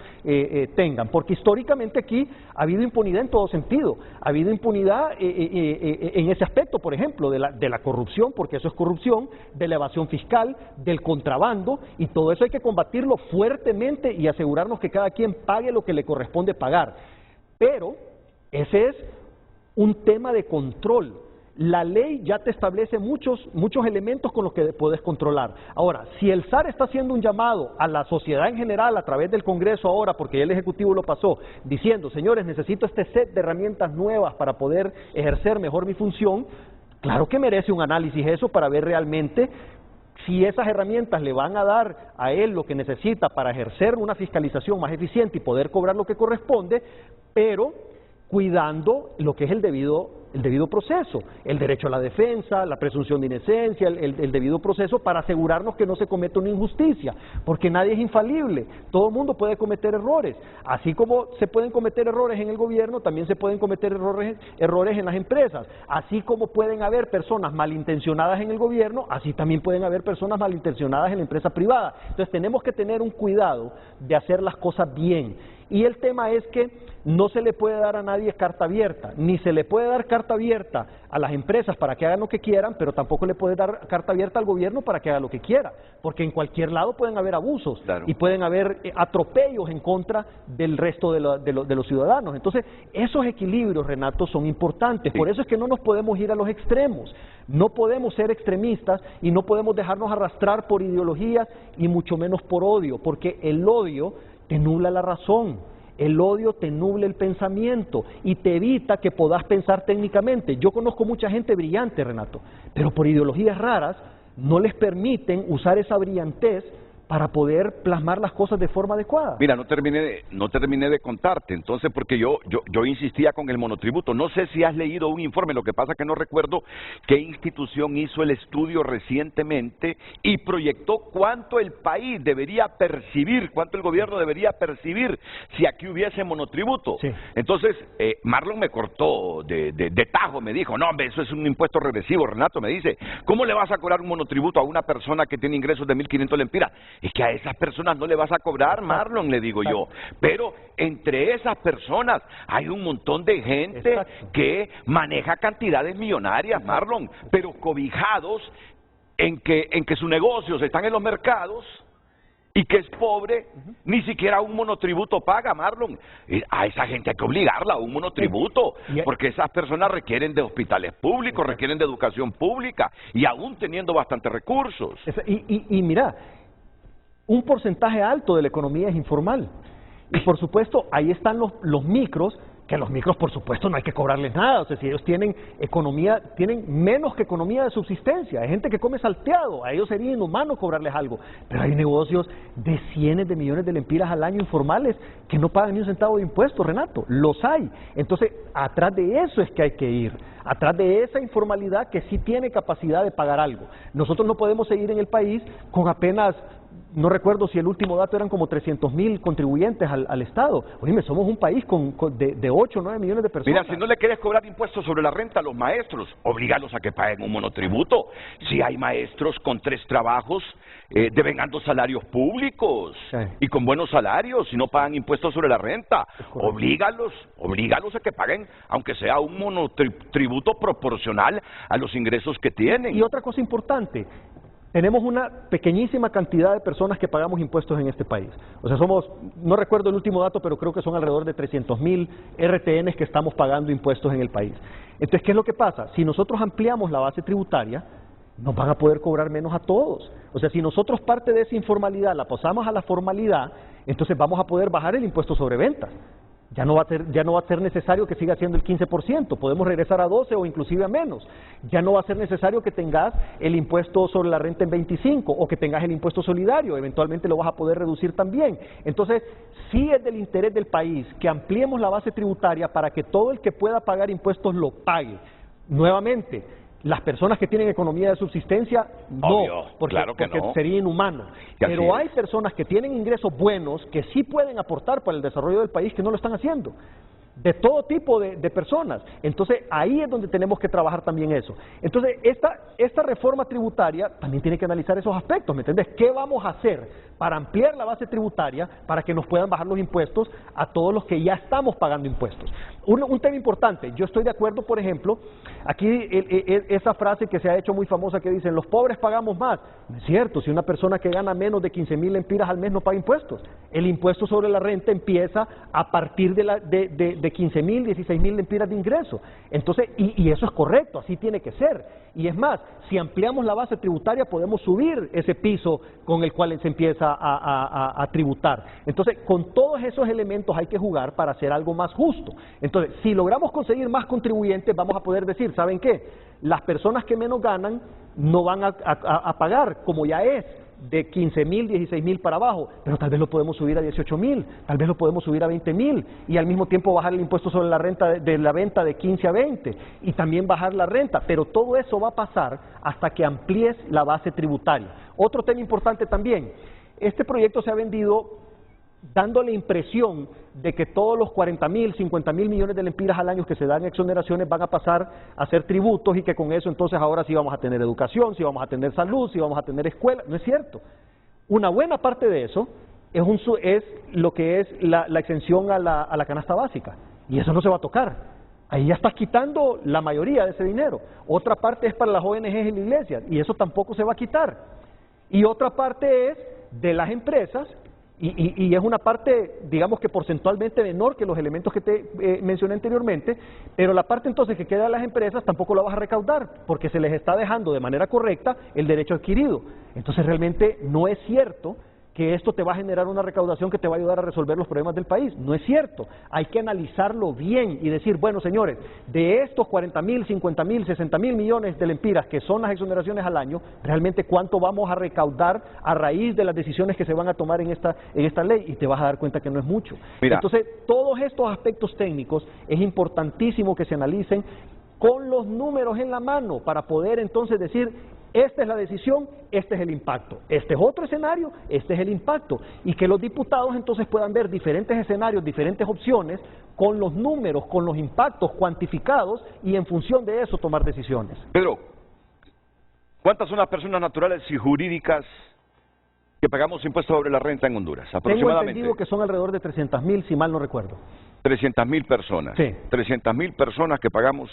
[SPEAKER 2] tengan. Porque históricamente aquí ha habido impunidad en todo sentido. Ha habido impunidad en ese aspecto, por ejemplo, de la corrupción, porque eso es corrupción, de la evasión fiscal, del contrabando, y todo eso hay que combatirlo fuertemente y asegurarnos que cada quien pague lo que le corresponde pagar. Pero ese es un tema de control. La ley ya te establece muchos elementos con los que puedes controlar. Ahora, si el SAR está haciendo un llamado a la sociedad en general a través del Congreso ahora, porque ya el Ejecutivo lo pasó, diciendo, señores, necesito este set de herramientas nuevas para poder ejercer mejor mi función, claro que merece un análisis eso para ver realmente si esas herramientas le van a dar a él lo que necesita para ejercer una fiscalización más eficiente y poder cobrar lo que corresponde, pero cuidando lo que es el debido proceso, el derecho a la defensa, la presunción de inocencia, el debido proceso para asegurarnos que no se cometa una injusticia, porque nadie es infalible, todo el mundo puede cometer errores, así como se pueden cometer errores en el gobierno, también se pueden cometer errores en las empresas, así como pueden haber personas malintencionadas en el gobierno, así también pueden haber personas malintencionadas en la empresa privada. Entonces tenemos que tener un cuidado de hacer las cosas bien. Y el tema es que no se le puede dar a nadie carta abierta, ni se le puede dar carta abierta a las empresas para que hagan lo que quieran, pero tampoco le puede dar carta abierta al gobierno para que haga lo que quiera, porque en cualquier lado pueden haber abusos, claro, y pueden haber atropellos en contra del resto de los ciudadanos. Entonces, esos equilibrios, Renato, son importantes. Sí. Por eso es que no nos podemos ir a los extremos. No podemos ser extremistas y no podemos dejarnos arrastrar por ideologías y mucho menos por odio, porque el odio te nubla la razón, el odio te nubla el pensamiento y te evita que puedas pensar técnicamente. Yo conozco mucha gente brillante, Renato, pero por ideologías raras no les permiten usar esa brillantez para poder plasmar las cosas de forma adecuada.
[SPEAKER 1] Mira, no terminé de contarte, entonces, porque yo insistía con el monotributo. No sé si has leído un informe, lo que pasa que no recuerdo qué institución hizo el estudio recientemente y proyectó cuánto el país debería percibir, cuánto el gobierno debería percibir si aquí hubiese monotributo. Sí. Entonces, Marlon me cortó de tajo, me dijo, no, hombre, eso es un impuesto regresivo. Renato me dice, ¿cómo le vas a cobrar un monotributo a una persona que tiene ingresos de 1.500 lempiras? Es que a esas personas no le vas a cobrar, Marlon, le digo yo. Pero entre esas personas hay un montón de gente que maneja cantidades millonarias, Marlon, pero cobijados en que sus negocios están en los mercados y que es pobre, ni siquiera un monotributo paga, Marlon. A esa gente hay que obligarla a un monotributo, porque esas personas requieren de hospitales públicos, requieren de educación pública, y aún teniendo bastantes recursos.
[SPEAKER 2] Y mira, un porcentaje alto de la economía es informal. Y por supuesto, ahí están los micros, que a los micros por supuesto no hay que cobrarles nada. O sea, si ellos tienen economía, tienen menos que economía de subsistencia. Hay gente que come salteado, a ellos sería inhumano cobrarles algo. Pero hay negocios de cientos de millones de lempiras al año informales que no pagan ni un centavo de impuestos, Renato. Los hay. Entonces, atrás de eso es que hay que ir. Atrás de esa informalidad que sí tiene capacidad de pagar algo. Nosotros no podemos seguir en el país con apenas, no recuerdo si el último dato eran como 300,000 contribuyentes al Estado. Oye, somos un país de 8 o 9 millones de personas.
[SPEAKER 1] Mira, si no le quieres cobrar impuestos sobre la renta a los maestros, oblígalos a que paguen un monotributo. Si hay maestros con 3 trabajos, devengando salarios públicos, sí, y con buenos salarios, si no pagan impuestos sobre la renta, oblígalos a que paguen, aunque sea un monotributo proporcional a los ingresos que tienen.
[SPEAKER 2] Y otra cosa importante, tenemos una pequeñísima cantidad de personas que pagamos impuestos en este país. O sea, somos, no recuerdo el último dato, pero creo que son alrededor de 300,000 RTNs que estamos pagando impuestos en el país. Entonces, ¿qué es lo que pasa? Si nosotros ampliamos la base tributaria, nos van a poder cobrar menos a todos. O sea, si nosotros parte de esa informalidad la pasamos a la formalidad, entonces vamos a poder bajar el impuesto sobre ventas. Ya no va a ser necesario que siga siendo el 15%, podemos regresar a 12 o inclusive a menos. Ya no va a ser necesario que tengas el impuesto sobre la renta en 25 o que tengas el impuesto solidario, eventualmente lo vas a poder reducir también. Entonces, sí es del interés del país que ampliemos la base tributaria para que todo el que pueda pagar impuestos lo pague. Nuevamente, las personas que tienen economía de subsistencia, no,
[SPEAKER 1] obvio,
[SPEAKER 2] porque
[SPEAKER 1] no,
[SPEAKER 2] sería inhumano. Pero hay personas que tienen ingresos buenos, que sí pueden aportar para el desarrollo del país, que no lo están haciendo. de todo tipo de personas. Entonces, ahí es donde tenemos que trabajar también eso. Entonces, esta reforma tributaria también tiene que analizar esos aspectos, ¿me entiendes? ¿Qué vamos a hacer para ampliar la base tributaria para que nos puedan bajar los impuestos a todos los que ya estamos pagando impuestos? Un tema importante, yo estoy de acuerdo, por ejemplo, aquí esa frase que se ha hecho muy famosa que dicen, los pobres pagamos más. No es cierto, si una persona que gana menos de 15,000 lempiras al mes no paga impuestos. El impuesto sobre la renta empieza a partir de 15,000, 16,000 lempiras de ingreso. Entonces, y eso es correcto, así tiene que ser. Y es más, si ampliamos la base tributaria podemos subir ese piso con el cual se empieza a tributar. Entonces, con todos esos elementos hay que jugar para hacer algo más justo. Entonces, si logramos conseguir más contribuyentes, vamos a poder decir, ¿saben qué? Las personas que menos ganan no van a pagar, como ya es, de 15,000, 16,000 para abajo, pero tal vez lo podemos subir a 18,000, tal vez lo podemos subir a 20,000 y al mismo tiempo bajar el impuesto sobre la renta de la venta de 15 a 20 y también bajar la renta, pero todo eso va a pasar hasta que amplíes la base tributaria. Otro tema importante también, este proyecto se ha vendido dando la impresión de que todos los 40,000, 50,000 millones de lempiras al año que se dan en exoneraciones van a pasar a ser tributos y que con eso entonces ahora sí vamos a tener educación, sí vamos a tener salud, sí vamos a tener escuela. No es cierto. Una buena parte de eso es lo que es la exención a la canasta básica y eso no se va a tocar. Ahí ya estás quitando la mayoría de ese dinero. Otra parte es para las ONGs y la iglesia y eso tampoco se va a quitar. Y otra parte es de las empresas. Y es una parte, digamos que porcentualmente menor que los elementos que te mencioné anteriormente, pero la parte entonces que queda de las empresas tampoco la vas a recaudar, porque se les está dejando de manera correcta el derecho adquirido. Entonces realmente no es cierto que esto te va a generar una recaudación que te va a ayudar a resolver los problemas del país. No es cierto. Hay que analizarlo bien y decir, bueno señores, de estos 40,000, 50,000, 60,000 millones de lempiras que son las exoneraciones al año, realmente cuánto vamos a recaudar a raíz de las decisiones que se van a tomar en esta ley, y te vas a dar cuenta que no es mucho. Mira. Entonces, todos estos aspectos técnicos es importantísimo que se analicen con los números en la mano para poder entonces decir, esta es la decisión, este es el impacto. Este es otro escenario, este es el impacto. Y que los diputados entonces puedan ver diferentes escenarios, diferentes opciones, con los números, con los impactos cuantificados y en función de eso tomar decisiones.
[SPEAKER 1] Pedro, ¿cuántas son las personas naturales y jurídicas que pagamos impuestos sobre la renta en Honduras? Aproximadamente.
[SPEAKER 2] Tengo entendido que son alrededor de 300,000, si mal no recuerdo.
[SPEAKER 1] 300,000 personas.
[SPEAKER 2] Sí.
[SPEAKER 1] 300,000 personas que pagamos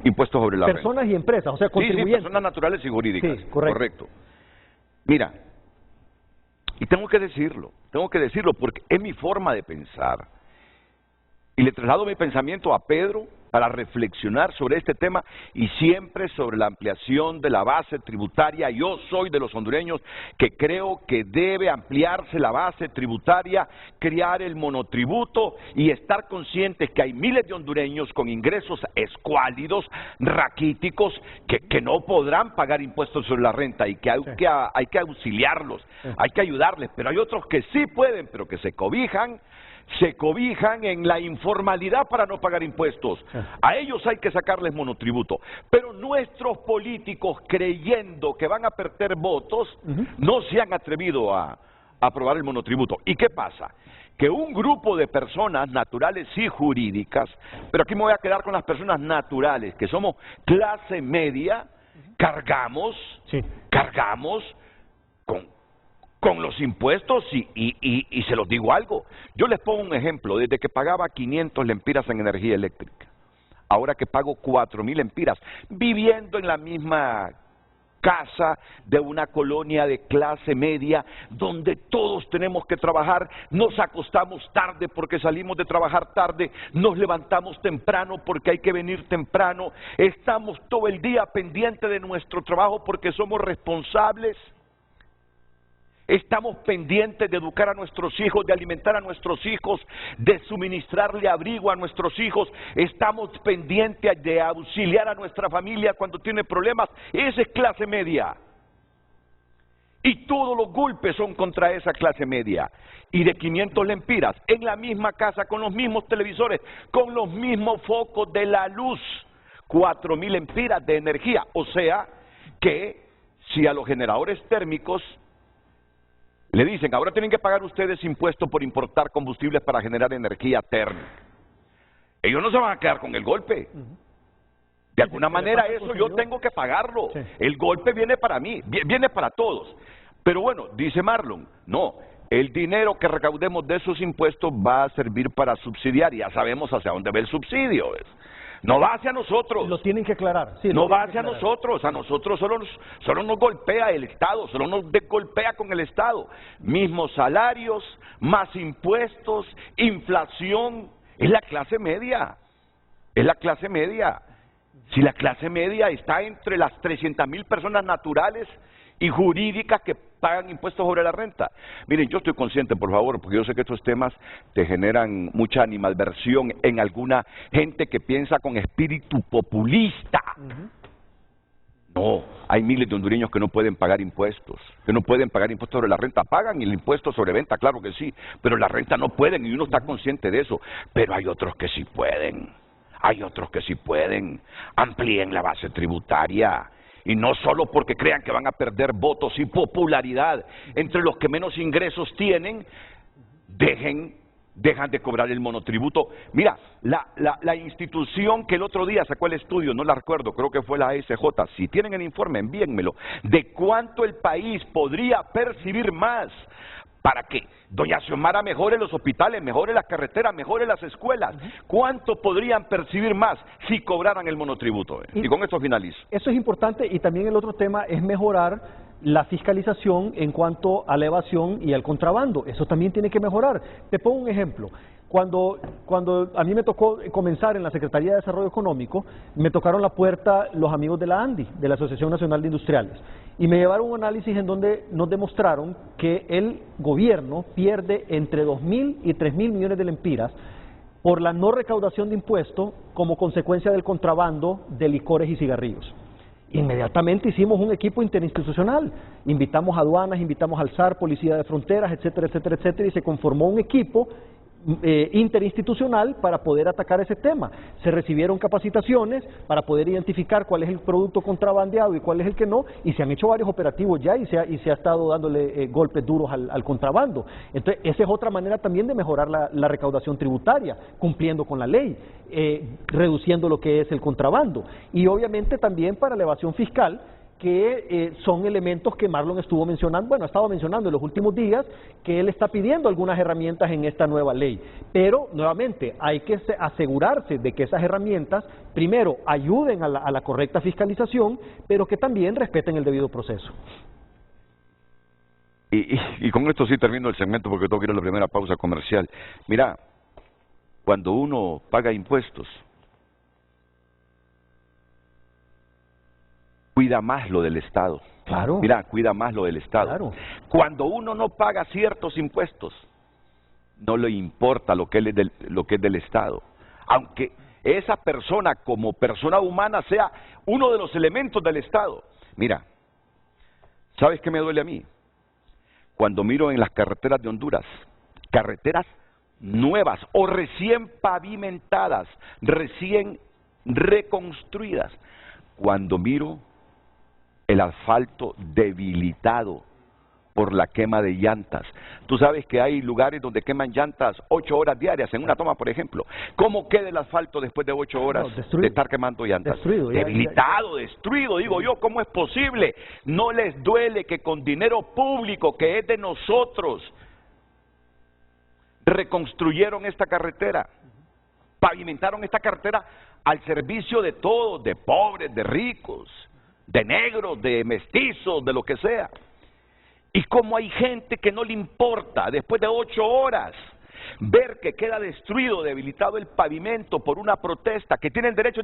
[SPEAKER 1] impuestos sobre la
[SPEAKER 2] personas
[SPEAKER 1] renta.
[SPEAKER 2] Y empresas, o sea, contribuyentes.
[SPEAKER 1] Sí, personas naturales y jurídicas.
[SPEAKER 2] Sí, correcto.
[SPEAKER 1] Mira, y tengo que decirlo porque es mi forma de pensar. Y le traslado mi pensamiento a Pedro para reflexionar sobre este tema y siempre sobre la ampliación de la base tributaria. Yo soy de los hondureños que creo que debe ampliarse la base tributaria, crear el monotributo y estar conscientes que hay miles de hondureños con ingresos escuálidos, raquíticos, que no podrán pagar impuestos sobre la renta y que hay que auxiliarlos, hay que ayudarles, pero hay otros que sí pueden, pero que se cobijan en la informalidad para no pagar impuestos. A ellos hay que sacarles monotributo. Pero nuestros políticos, creyendo que van a perder votos, no se han atrevido a aprobar el monotributo. ¿Y qué pasa? Que un grupo de personas naturales y jurídicas, pero aquí me voy a quedar con las personas naturales, que somos clase media, cargamos con los impuestos y se los digo algo. Yo les pongo un ejemplo. Desde que pagaba 500 lempiras en energía eléctrica, ahora que pago 4,000 lempiras, viviendo en la misma casa de una colonia de clase media, donde todos tenemos que trabajar, nos acostamos tarde porque salimos de trabajar tarde, nos levantamos temprano porque hay que venir temprano, estamos todo el día pendientes de nuestro trabajo porque somos responsables. Estamos pendientes de educar a nuestros hijos, de alimentar a nuestros hijos, de suministrarle abrigo a nuestros hijos. Estamos pendientes de auxiliar a nuestra familia cuando tiene problemas. Esa es clase media. Y todos los golpes son contra esa clase media. Y de 500 lempiras, en la misma casa, con los mismos televisores, con los mismos focos de la luz, 4,000 lempiras de energía. O sea que si a los generadores térmicos le dicen, ahora tienen que pagar ustedes impuestos por importar combustibles para generar energía térmica. Ellos no se van a quedar con el golpe. De alguna manera eso yo tengo que pagarlo.
[SPEAKER 2] Sí.
[SPEAKER 1] El golpe viene para mí, viene para todos. Pero bueno, dice Marlon, no, el dinero que recaudemos de esos impuestos va a servir para subsidiar y ya sabemos hacia dónde va el subsidio. ¿Ves? No va hacia nosotros.
[SPEAKER 2] Lo tienen que aclarar. Sí,
[SPEAKER 1] No va hacia nosotros, a nosotros solo nos golpea el Estado, solo nos golpea con el Estado. Mismos salarios, más impuestos, inflación, es la clase media, es la clase media. Si la clase media está entre las 300,000 personas naturales y jurídicas que pagan impuestos sobre la renta. Miren, yo estoy consciente, por favor, porque yo sé que estos temas te generan mucha animadversión en alguna gente que piensa con espíritu populista. No, hay miles de hondureños que no pueden pagar impuestos, sobre la renta. Pagan el impuesto sobre venta, claro que sí, pero la renta no pueden y uno está consciente de eso. Pero hay otros que sí pueden, Amplíen la base tributaria. Y no solo porque crean que van a perder votos y popularidad entre los que menos ingresos tienen, dejan de cobrar el monotributo. Mira, la institución que el otro día sacó el estudio, no la recuerdo, creo que fue la ASJ, si tienen el informe, envíenmelo, de cuánto el país podría percibir más para que doña Xiomara mejore los hospitales, mejore las carreteras, mejore las escuelas. ¿Cuánto podrían percibir más si cobraran el monotributo? Y con esto finalizo.
[SPEAKER 2] Eso es importante, y también el otro tema es mejorar la fiscalización en cuanto a la evasión y al contrabando. Eso también tiene que mejorar. Te pongo un ejemplo. Cuando a mí me tocó comenzar en la Secretaría de Desarrollo Económico, me tocaron la puerta los amigos de la ANDI, de la Asociación Nacional de Industriales, y me llevaron un análisis en donde nos demostraron que el gobierno pierde entre 2.000 y 3.000 millones de lempiras por la no recaudación de impuestos como consecuencia del contrabando de licores y cigarrillos. Inmediatamente hicimos un equipo interinstitucional, invitamos a aduanas, invitamos al SAR, Policía de Fronteras, etcétera, etcétera, etcétera, y se conformó un equipo interinstitucional para poder atacar ese tema. Se recibieron capacitaciones para poder identificar cuál es el producto contrabandeado y cuál es el que no, y se han hecho varios operativos ya y se ha estado dándole golpes duros al contrabando. Entonces, esa es otra manera también de mejorar la recaudación tributaria, cumpliendo con la ley, reduciendo lo que es el contrabando. Y obviamente también para la evasión fiscal, que son elementos que Marlon estuvo mencionando, bueno, ha estado mencionando en los últimos días, que él está pidiendo algunas herramientas en esta nueva ley. Pero, nuevamente, hay que asegurarse de que esas herramientas, primero, ayuden a la correcta fiscalización, pero que también respeten el debido proceso.
[SPEAKER 1] Y con esto sí termino el segmento porque tengo que ir a la primera pausa comercial. Mira, cuando uno paga impuestos, cuida más lo del Estado.
[SPEAKER 2] Claro.
[SPEAKER 1] Mira, cuida más lo del Estado.
[SPEAKER 2] Claro.
[SPEAKER 1] Cuando uno no paga ciertos impuestos, no le importa lo que es del Estado. Aunque esa persona, como persona humana, sea uno de los elementos del Estado. Mira, ¿sabes qué me duele a mí? Cuando miro en las carreteras de Honduras, carreteras nuevas o recién pavimentadas, recién reconstruidas, cuando miro el asfalto debilitado por la quema de llantas. Tú sabes que hay lugares donde queman llantas 8 horas diarias en una toma, por ejemplo. ¿Cómo queda el asfalto después de 8 horas de estar quemando llantas?
[SPEAKER 2] Destruido.
[SPEAKER 1] Debilitado, destruido. Digo yo, ¿cómo es posible? No les duele que con dinero público, que es de nosotros, reconstruyeron esta carretera, pavimentaron esta carretera al servicio de todos, de pobres, de ricos, de negros, de mestizos, de lo que sea. Y como hay gente que no le importa, después de 8 horas, ver que queda destruido, debilitado el pavimento por una protesta, que tienen derecho,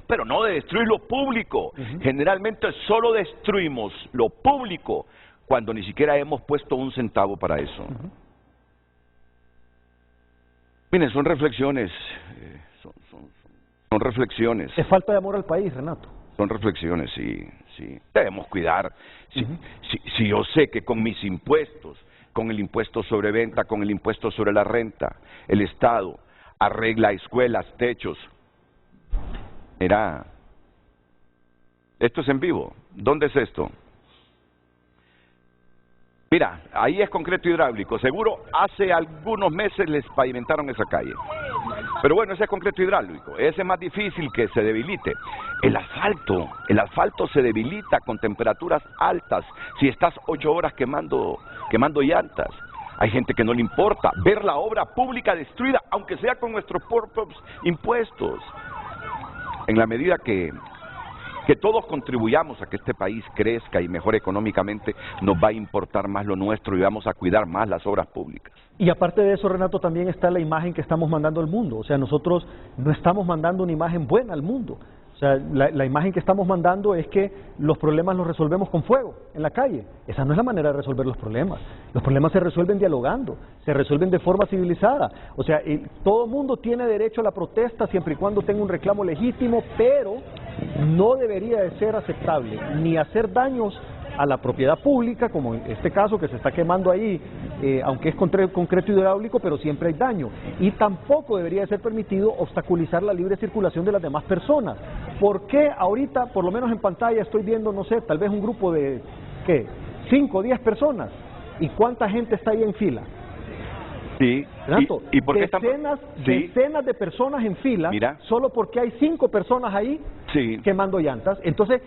[SPEAKER 1] pero no de destruir lo público. Generalmente solo destruimos lo público cuando ni siquiera hemos puesto un centavo para eso. Miren, son reflexiones, son reflexiones.
[SPEAKER 2] Es falta de amor al país, Renato.
[SPEAKER 1] Son reflexiones, sí. Debemos cuidar. Si yo sé que con mis impuestos, con el impuesto sobre venta, con el impuesto sobre la renta, el Estado arregla escuelas, techos. Mira, esto es en vivo. ¿Dónde es esto? Mira, ahí es concreto hidráulico. Seguro hace algunos meses les pavimentaron esa calle. Pero bueno, ese es concreto hidráulico, ese es más difícil que se debilite. El asfalto se debilita con temperaturas altas, si estás 8 horas quemando llantas. Hay gente que no le importa ver la obra pública destruida, aunque sea con nuestros propios impuestos. En la medida que todos contribuyamos a que este país crezca y mejore económicamente, nos va a importar más lo nuestro y vamos a cuidar más las obras públicas.
[SPEAKER 2] Y aparte de eso, Renato, también está la imagen que estamos mandando al mundo. O sea, nosotros no estamos mandando una imagen buena al mundo. O sea, la imagen que estamos mandando es que los problemas los resolvemos con fuego, en la calle. Esa no es la manera de resolver los problemas. Los problemas se resuelven dialogando, se resuelven de forma civilizada. O sea, todo mundo tiene derecho a la protesta siempre y cuando tenga un reclamo legítimo, pero no debería de ser aceptable ni hacer daños a la propiedad pública, como en este caso que se está quemando ahí, aunque es concreto hidráulico, pero siempre hay daño. Y tampoco debería de ser permitido obstaculizar la libre circulación de las demás personas. ¿Por qué ahorita, por lo menos en pantalla, estoy viendo, no sé, tal vez un grupo de, ¿qué?, 5 o 10 personas? ¿Y cuánta gente está ahí en fila?
[SPEAKER 1] Sí,
[SPEAKER 2] Renato,
[SPEAKER 1] ¿y por qué
[SPEAKER 2] decenas de personas en fila,
[SPEAKER 1] mira,
[SPEAKER 2] solo porque hay 5 personas ahí
[SPEAKER 1] sí,
[SPEAKER 2] quemando llantas. Entonces,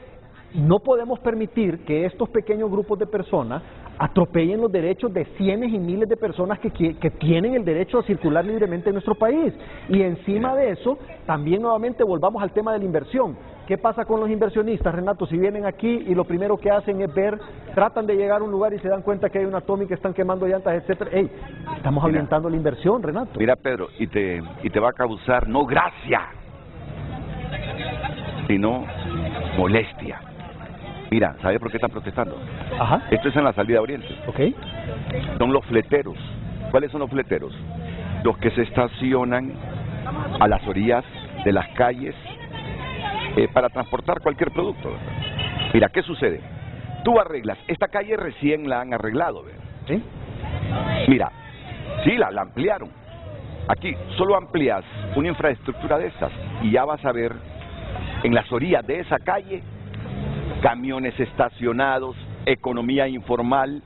[SPEAKER 2] no podemos permitir que estos pequeños grupos de personas atropellen los derechos de cientos y miles de personas que tienen el derecho a circular libremente en nuestro país. Y encima de eso, también nuevamente volvamos al tema de la inversión. ¿Qué pasa con los inversionistas, Renato? Si vienen aquí y lo primero que hacen es tratan de llegar a un lugar y se dan cuenta que hay una atómica, están quemando llantas, etcétera. ¡Ey! Estamos aumentando la inversión, Renato.
[SPEAKER 1] Mira, Pedro, y te va a causar no gracia, sino molestia. Mira, ¿sabes por qué están protestando?
[SPEAKER 2] Ajá.
[SPEAKER 1] Esto es en la salida oriente.
[SPEAKER 2] Ok.
[SPEAKER 1] Son los fleteros. ¿Cuáles son los fleteros? Los que se estacionan a las orillas de las calles para transportar cualquier producto. Mira, ¿qué sucede? Tú arreglas, esta calle recién la han arreglado, ¿ves?
[SPEAKER 2] ¿Sí?
[SPEAKER 1] Mira, sí, la ampliaron. Aquí solo amplías una infraestructura de estas y ya vas a ver en las orillas de esa calle camiones estacionados, economía informal,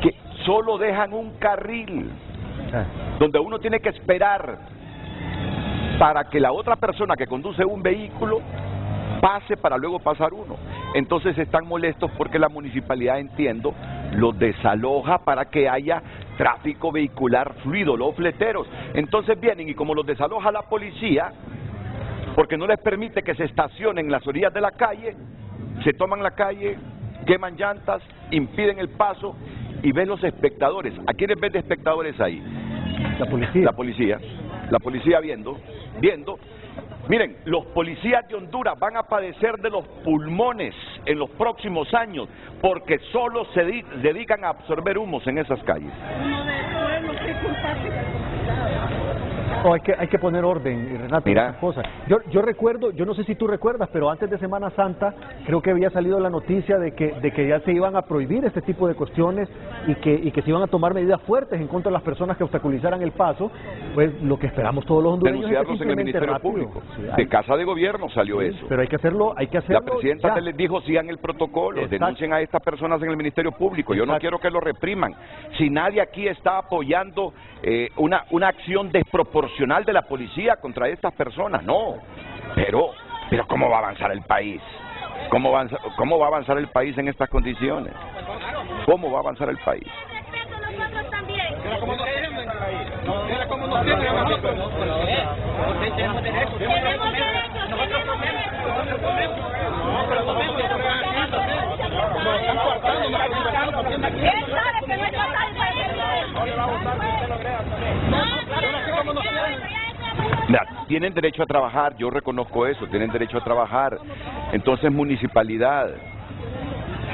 [SPEAKER 1] que solo dejan un carril donde uno tiene que esperar para que la otra persona que conduce un vehículo pase para luego pasar uno. Entonces están molestos porque la municipalidad, entiendo, los desaloja para que haya tráfico vehicular fluido, los fleteros. Entonces vienen y como los desaloja la policía, porque no les permite que se estacionen en las orillas de la calle, se toman la calle, queman llantas, impiden el paso y ven los espectadores. ¿A quiénes ven de espectadores ahí?
[SPEAKER 2] La policía.
[SPEAKER 1] La policía viendo. Miren, los policías de Honduras van a padecer de los pulmones en los próximos años porque solo se dedican a absorber humos en esas calles.
[SPEAKER 2] Oh, hay que poner orden, Renato, en esas cosas. Yo recuerdo, yo no sé si tú recuerdas, pero antes de Semana Santa creo que había salido la noticia de que ya se iban a prohibir este tipo de cuestiones y que se iban a tomar medidas fuertes en contra de las personas que obstaculizaran el paso. Pues lo que esperamos todos los hondureños
[SPEAKER 1] denunciarlos
[SPEAKER 2] es que
[SPEAKER 1] en el Ministerio
[SPEAKER 2] rápido.
[SPEAKER 1] Público.
[SPEAKER 2] Sí,
[SPEAKER 1] de Casa de Gobierno salió eso.
[SPEAKER 2] Pero hay que hacerlo.
[SPEAKER 1] La presidenta les dijo sigan el protocolo,
[SPEAKER 2] Exacto.
[SPEAKER 1] denuncien a estas personas en el Ministerio Público. Yo no quiero que lo repriman. Si nadie aquí está apoyando una acción desproporcional de la policía contra estas personas, no. Pero ¿cómo va a avanzar el país? ¿Cómo va a avanzar el país en estas condiciones? ¿Cómo va a avanzar el país?
[SPEAKER 3] Nosotros también. Tenemos derecho.
[SPEAKER 1] Tienen derecho a trabajar, yo reconozco eso, tienen derecho a trabajar. Entonces, municipalidad,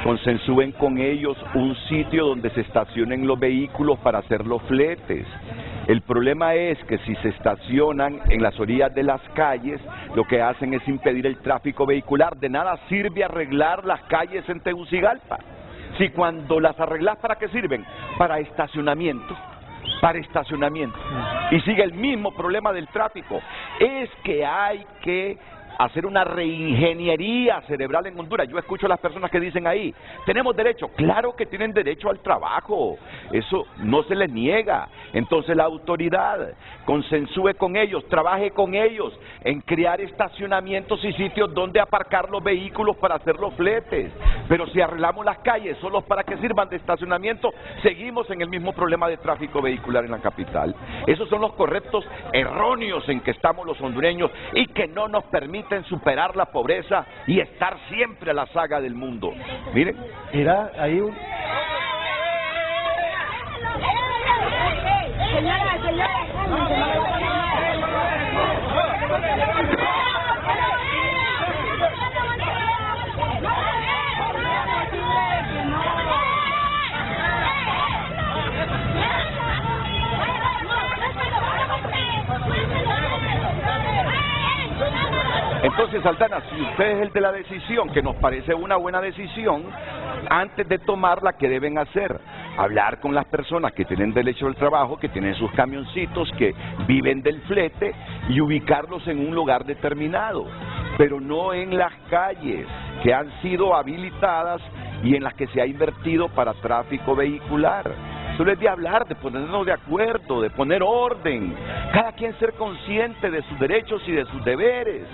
[SPEAKER 1] consensúen con ellos un sitio donde se estacionen los vehículos para hacer los fletes. El problema es que si se estacionan en las orillas de las calles, lo que hacen es impedir el tráfico vehicular. De nada sirve arreglar las calles en Tegucigalpa. Si cuando las arreglas, ¿para qué sirven? Para estacionamiento. Y sigue el mismo problema del tráfico. Es que hay que hacer una reingeniería cerebral en Honduras. Yo escucho a las personas que dicen ahí, tenemos derecho. Claro que tienen derecho al trabajo, eso no se les niega. Entonces la autoridad consensúe con ellos, trabaje con ellos en crear estacionamientos y sitios donde aparcar los vehículos para hacer los fletes. Pero si arreglamos las calles solo para que sirvan de estacionamiento, seguimos en el mismo problema de tráfico vehicular en la capital. Esos son los correctos erróneos en que estamos los hondureños y que no nos permiten superar la pobreza y estar siempre a la saga del mundo. Miren.
[SPEAKER 2] Mira, hay un...
[SPEAKER 1] Entonces, Aldana, si usted es el de la decisión, que nos parece una buena decisión, antes de tomarla, ¿qué deben hacer? Hablar con las personas que tienen derecho al trabajo, que tienen sus camioncitos, que viven del flete, y ubicarlos en un lugar determinado, pero no en las calles que han sido habilitadas y en las que se ha invertido para tráfico vehicular. Solo es de hablar, de ponernos de acuerdo, de poner orden, cada quien ser consciente de sus derechos y de sus deberes,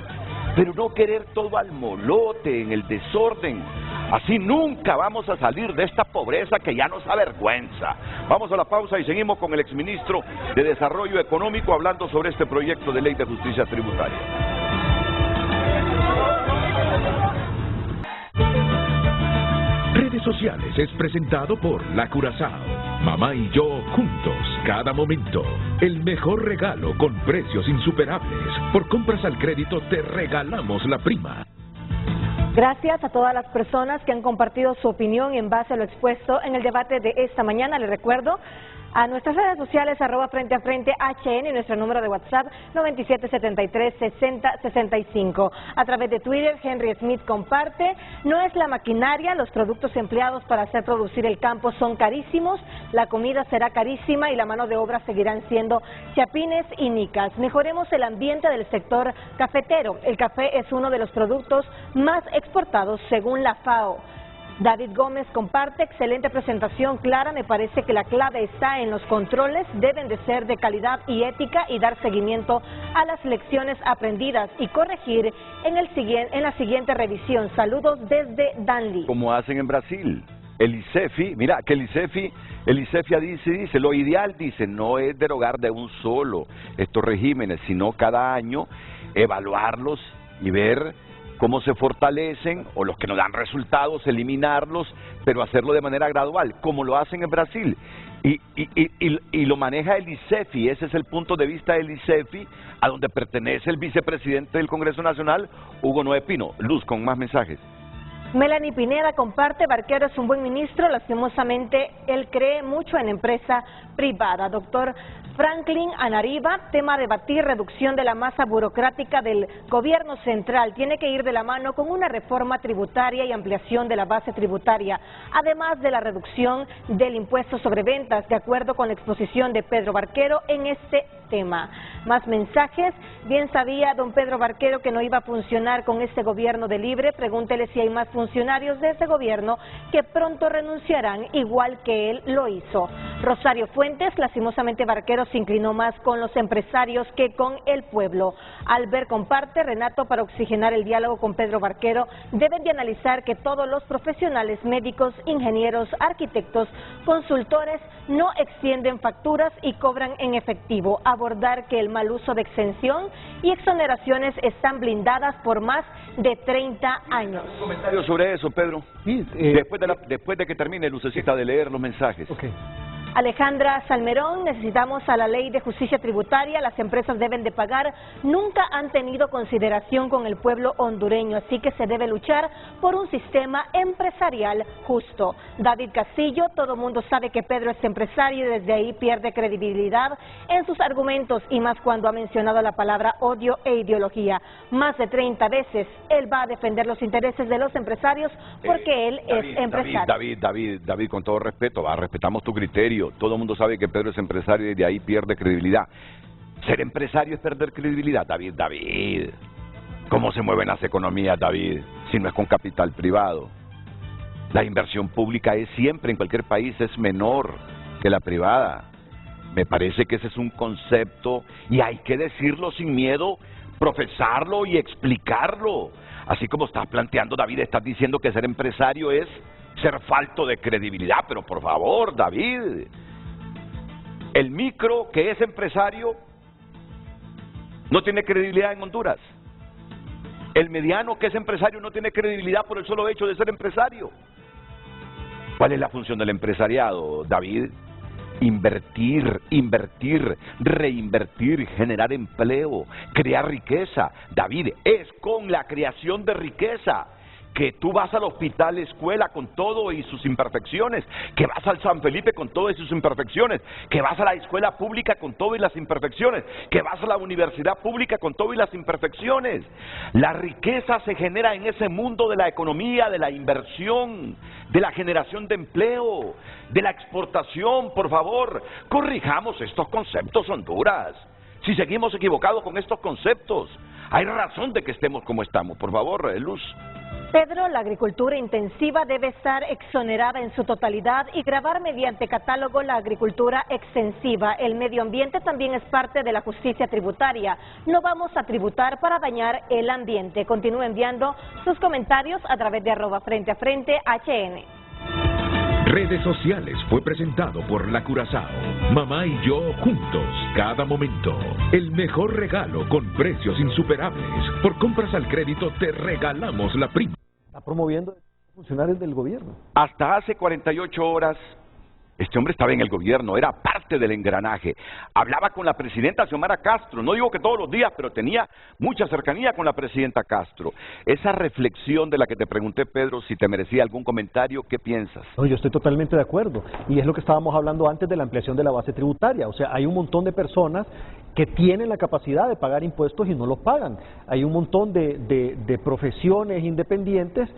[SPEAKER 1] pero no querer todo al molote, en el desorden. Así nunca vamos a salir de esta pobreza que ya nos avergüenza. Vamos a la pausa y seguimos con el exministro de Desarrollo Económico hablando sobre este proyecto de ley de justicia tributaria.
[SPEAKER 4] Redes Sociales es presentado por La Curazao. Mamá y yo juntos, cada momento. El mejor regalo con precios insuperables. Por compras al crédito te regalamos la prima.
[SPEAKER 5] Gracias a todas las personas que han compartido su opinión en base a lo expuesto en el debate de esta mañana. Les recuerdo a nuestras redes sociales @Frente a Frente HN y nuestro número de WhatsApp 9773-6065. A través de Twitter, Henry Smith comparte: no es la maquinaria, los productos empleados para hacer producir el campo son carísimos, la comida será carísima y la mano de obra seguirán siendo chapines y nicas. Mejoremos el ambiente del sector cafetero. El café es uno de los productos más exportados según la FAO. David Gómez comparte: excelente presentación, clara, me parece que la clave está en los controles, deben de ser de calidad y ética y dar seguimiento a las lecciones aprendidas y corregir en la siguiente revisión. Saludos desde Danlí.
[SPEAKER 1] Como hacen en Brasil, el ICEFI, mira que el ICEFI dice, lo ideal, dice, no es derogar de un solo estos regímenes, sino cada año evaluarlos y ver cómo se fortalecen, o los que no dan resultados, eliminarlos, pero hacerlo de manera gradual, como lo hacen en Brasil. Y lo maneja el ICEFI, ese es el punto de vista del ICEFI, a donde pertenece el vicepresidente del Congreso Nacional, Hugo Noé Pino. Luz, con más mensajes.
[SPEAKER 5] Melanie Pineda comparte: Barquero es un buen ministro, lastimosamente él cree mucho en empresa privada. Doctor Franklin Anariba, tema a debatir: reducción de la masa burocrática del gobierno central. Tiene que ir de la mano con una reforma tributaria y ampliación de la base tributaria, además de la reducción del impuesto sobre ventas, de acuerdo con la exposición de Pedro Barquero en este tema. Más mensajes: bien sabía don Pedro Barquero que no iba a funcionar con este gobierno de Libre, pregúntele si hay más funcionarios de ese gobierno que pronto renunciarán igual que él lo hizo. Rosario Fuentes: lastimosamente Barquero se inclinó más con los empresarios que con el pueblo. Albert comparte: Renato, para oxigenar el diálogo con Pedro Barquero deben de analizar que todos los profesionales, médicos, ingenieros, arquitectos, consultores no extienden facturas y cobran en efectivo. Abordar que el mal uso de exención y exoneraciones están blindadas por más de 30 años.
[SPEAKER 1] ¿Comentarios sobre eso, Pedro?
[SPEAKER 2] Sí,
[SPEAKER 1] después de que termine, Lucecita, de leer los mensajes.
[SPEAKER 2] Okay.
[SPEAKER 5] Alejandra Salmerón: necesitamos a la ley de justicia tributaria, las empresas deben de pagar, nunca han tenido consideración con el pueblo hondureño, así que se debe luchar por un sistema empresarial justo. David Castillo: todo mundo sabe que Pedro es empresario y desde ahí pierde credibilidad en sus argumentos, y más cuando ha mencionado la palabra odio e ideología. Más de 30 veces él va a defender los intereses de los empresarios porque él es empresario.
[SPEAKER 1] David, con todo respeto, respetamos tu criterio. Todo el mundo sabe que Pedro es empresario y de ahí pierde credibilidad. Ser empresario es perder credibilidad, David. ¿Cómo se mueven las economías, David, si no es con capital privado? La inversión pública es siempre, en cualquier país, es menor que la privada. Me parece que ese es un concepto y hay que decirlo sin miedo, profesarlo y explicarlo. Así como estás planteando, David, estás diciendo que ser empresario es ser falto de credibilidad, pero por favor, David, el micro que es empresario no tiene credibilidad en Honduras. El mediano que es empresario no tiene credibilidad por el solo hecho de ser empresario. ¿Cuál es la función del empresariado, David? Invertir, reinvertir, generar empleo, crear riqueza. David, es con la creación de riqueza que tú vas al hospital escuela con todo y sus imperfecciones, que vas al San Felipe con todo y sus imperfecciones, que vas a la escuela pública con todo y las imperfecciones, que vas a la universidad pública con todo y las imperfecciones. La riqueza se genera en ese mundo de la economía, de la inversión, de la generación de empleo, de la exportación. Por favor, corrijamos estos conceptos, Honduras. Si seguimos equivocados con estos conceptos, hay razón de que estemos como estamos. Por favor, Luz.
[SPEAKER 5] Pedro, la agricultura intensiva debe estar exonerada en su totalidad y gravar mediante catálogo la agricultura extensiva. El medio ambiente también es parte de la justicia tributaria. No vamos a tributar para dañar el ambiente. Continúe enviando sus comentarios a través de @FrenteAFrente HN.
[SPEAKER 4] Redes sociales fue presentado por La Curazao. Mamá y yo juntos, cada momento. El mejor regalo con precios insuperables. Por compras al crédito te regalamos la prima.
[SPEAKER 2] Está promoviendo funcionarios del gobierno.
[SPEAKER 1] Hasta hace 48 horas, este hombre estaba en el gobierno, era parte del engranaje. Hablaba con la presidenta Xiomara Castro, no digo que todos los días, pero tenía mucha cercanía con la presidenta Castro. Esa reflexión de la que te pregunté, Pedro, si te merecía algún comentario, ¿qué piensas?
[SPEAKER 2] No, yo estoy totalmente de acuerdo. Y es lo que estábamos hablando antes de la ampliación de la base tributaria. O sea, hay un montón de personas que tienen la capacidad de pagar impuestos y no los pagan. Hay un montón de profesiones independientes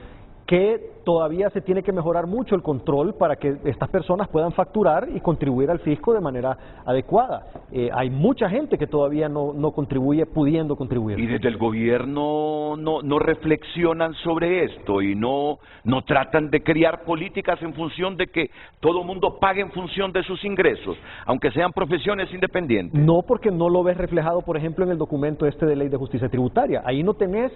[SPEAKER 2] que todavía se tiene que mejorar mucho el control para que estas personas puedan facturar y contribuir al fisco de manera adecuada. Hay mucha gente que todavía no contribuye pudiendo contribuir.
[SPEAKER 1] Y desde el gobierno no reflexionan sobre esto y no tratan de crear políticas en función de que todo el mundo pague en función de sus ingresos, aunque sean profesiones independientes.
[SPEAKER 2] No, porque no lo ves reflejado, por ejemplo, en el documento de ley de justicia tributaria. Ahí no tenés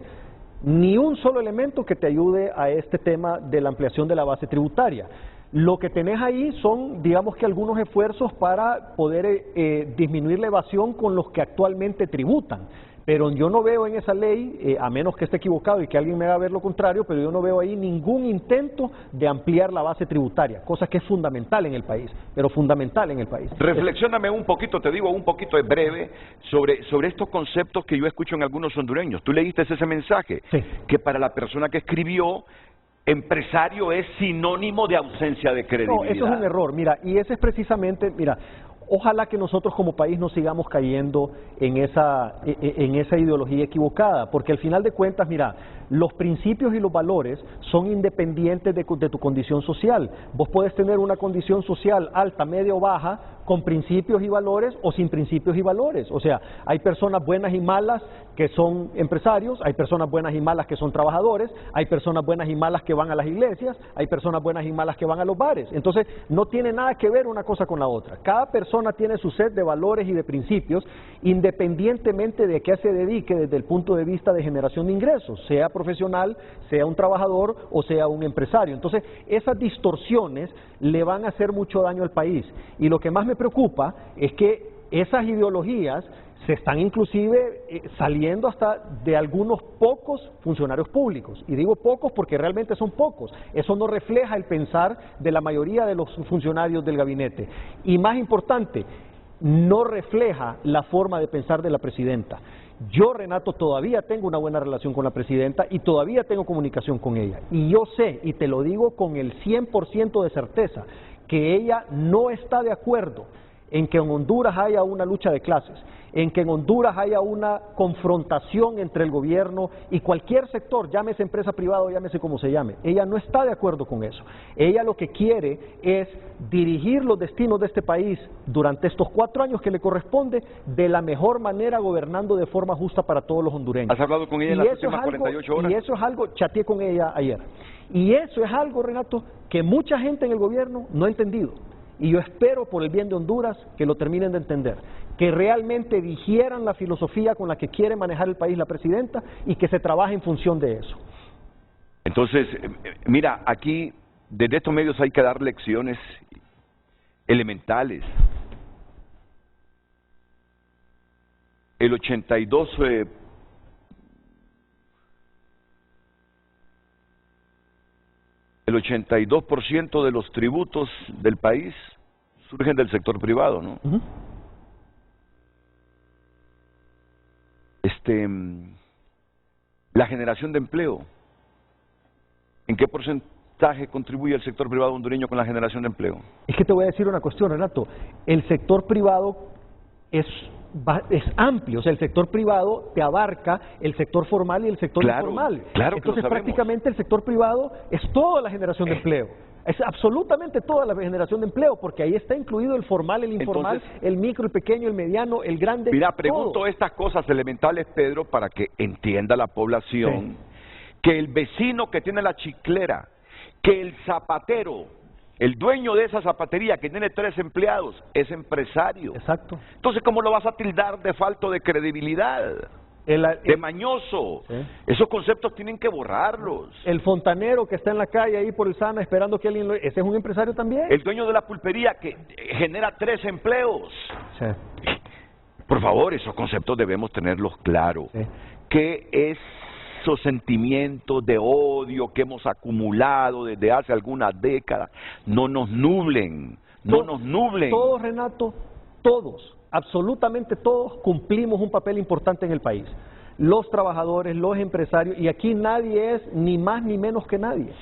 [SPEAKER 2] ni un solo elemento que te ayude a este tema de la ampliación de la base tributaria. Lo que tenés ahí son, digamos que algunos esfuerzos para poder disminuir la evasión con los que actualmente tributan. Pero yo no veo en esa ley, a menos que esté equivocado y que alguien me haga ver lo contrario, pero yo no veo ahí ningún intento de ampliar la base tributaria, cosa que es fundamental en el país, pero fundamental en el país.
[SPEAKER 1] Reflexióname un poquito, te digo un poquito, es breve, sobre estos conceptos que yo escucho en algunos hondureños. Tú leíste ese mensaje,
[SPEAKER 2] sí,
[SPEAKER 1] que para la persona que escribió, empresario es sinónimo de ausencia de credibilidad.
[SPEAKER 2] No, eso es un error, mira, y ese es precisamente, mira, ojalá que nosotros como país no sigamos cayendo en esa ideología equivocada, porque al final de cuentas, mira, los principios y los valores son independientes de tu condición social. Vos podés tener una condición social alta, media o baja, con principios y valores o sin principios y valores. O sea, hay personas buenas y malas que son empresarios, hay personas buenas y malas que son trabajadores, hay personas buenas y malas que van a las iglesias, hay personas buenas y malas que van a los bares. Entonces, no tiene nada que ver una cosa con la otra. Cada persona tiene su set de valores y de principios, independientemente de qué se dedique desde el punto de vista de generación de ingresos, sea profesional, sea un trabajador o sea un empresario. Entonces, esas distorsiones le van a hacer mucho daño al país. Y lo que más me preocupa es que esas ideologías se están inclusive saliendo hasta de algunos pocos funcionarios públicos. Y digo pocos porque realmente son pocos. Eso no refleja el pensar de la mayoría de los funcionarios del gabinete. Y más importante, no refleja la forma de pensar de la presidenta. Yo, Renato, todavía tengo una buena relación con la presidenta y todavía tengo comunicación con ella. Y yo sé, y te lo digo con el 100% de certeza, que ella no está de acuerdo en que en Honduras haya una lucha de clases, en que en Honduras haya una confrontación entre el gobierno y cualquier sector, llámese empresa privada o llámese como se llame. Ella no está de acuerdo con eso. Ella lo que quiere es dirigir los destinos de este país durante estos 4 años que le corresponde de la mejor manera, gobernando de forma justa para todos los hondureños.
[SPEAKER 1] ¿Has hablado con ella en las últimas 48 horas?
[SPEAKER 2] Y eso es algo, chateé con ella ayer. Y eso es algo, Renato, que mucha gente en el gobierno no ha entendido. Y yo espero, por el bien de Honduras, que lo terminen de entender, que realmente digieran la filosofía con la que quiere manejar el país la presidenta y que se trabaje en función de eso.
[SPEAKER 1] Entonces, mira, aquí desde estos medios hay que dar lecciones elementales. El 82% de los tributos del país surgen del sector privado, ¿no? La generación de empleo. ¿En qué porcentaje contribuye el sector privado hondureño con la generación de empleo?
[SPEAKER 2] Es que te voy a decir una cuestión, Renato. El sector privado es amplio, o sea, el sector privado te abarca el sector formal y el sector informal.
[SPEAKER 1] Claro que
[SPEAKER 2] Entonces,
[SPEAKER 1] lo sabemos.
[SPEAKER 2] prácticamente el sector privado es toda la generación de empleo. Es absolutamente toda la generación de empleo, porque ahí está incluido el formal, el informal,
[SPEAKER 1] Entonces,
[SPEAKER 2] el micro, el pequeño, el mediano, el grande.
[SPEAKER 1] Mira, pregunto
[SPEAKER 2] todo.
[SPEAKER 1] estas cosas elementales, Pedro, para que entienda la población, que el vecino que tiene la chiclera, que el zapatero, el dueño de esa zapatería que tiene 3 empleados, es empresario.
[SPEAKER 2] Exacto.
[SPEAKER 1] Entonces, ¿cómo lo vas a tildar de falto de credibilidad? De mañoso.
[SPEAKER 2] Sí.
[SPEAKER 1] Esos conceptos tienen que borrarlos.
[SPEAKER 2] El fontanero que está en la calle ahí por el Sana esperando que alguien lo... ¿Ese es un empresario también?
[SPEAKER 1] El dueño de la pulpería que genera 3 empleos.
[SPEAKER 2] Sí.
[SPEAKER 1] Por favor, esos conceptos debemos tenerlos claros.
[SPEAKER 2] Sí.
[SPEAKER 1] ¿Qué es esos sentimientos de odio que hemos acumulado desde hace algunas décadas? No nos nublen, no nos nublen.
[SPEAKER 2] Todos, Renato, todos, absolutamente todos cumplimos un papel importante en el país. Los trabajadores, los empresarios, y aquí nadie es ni más ni menos que nadie.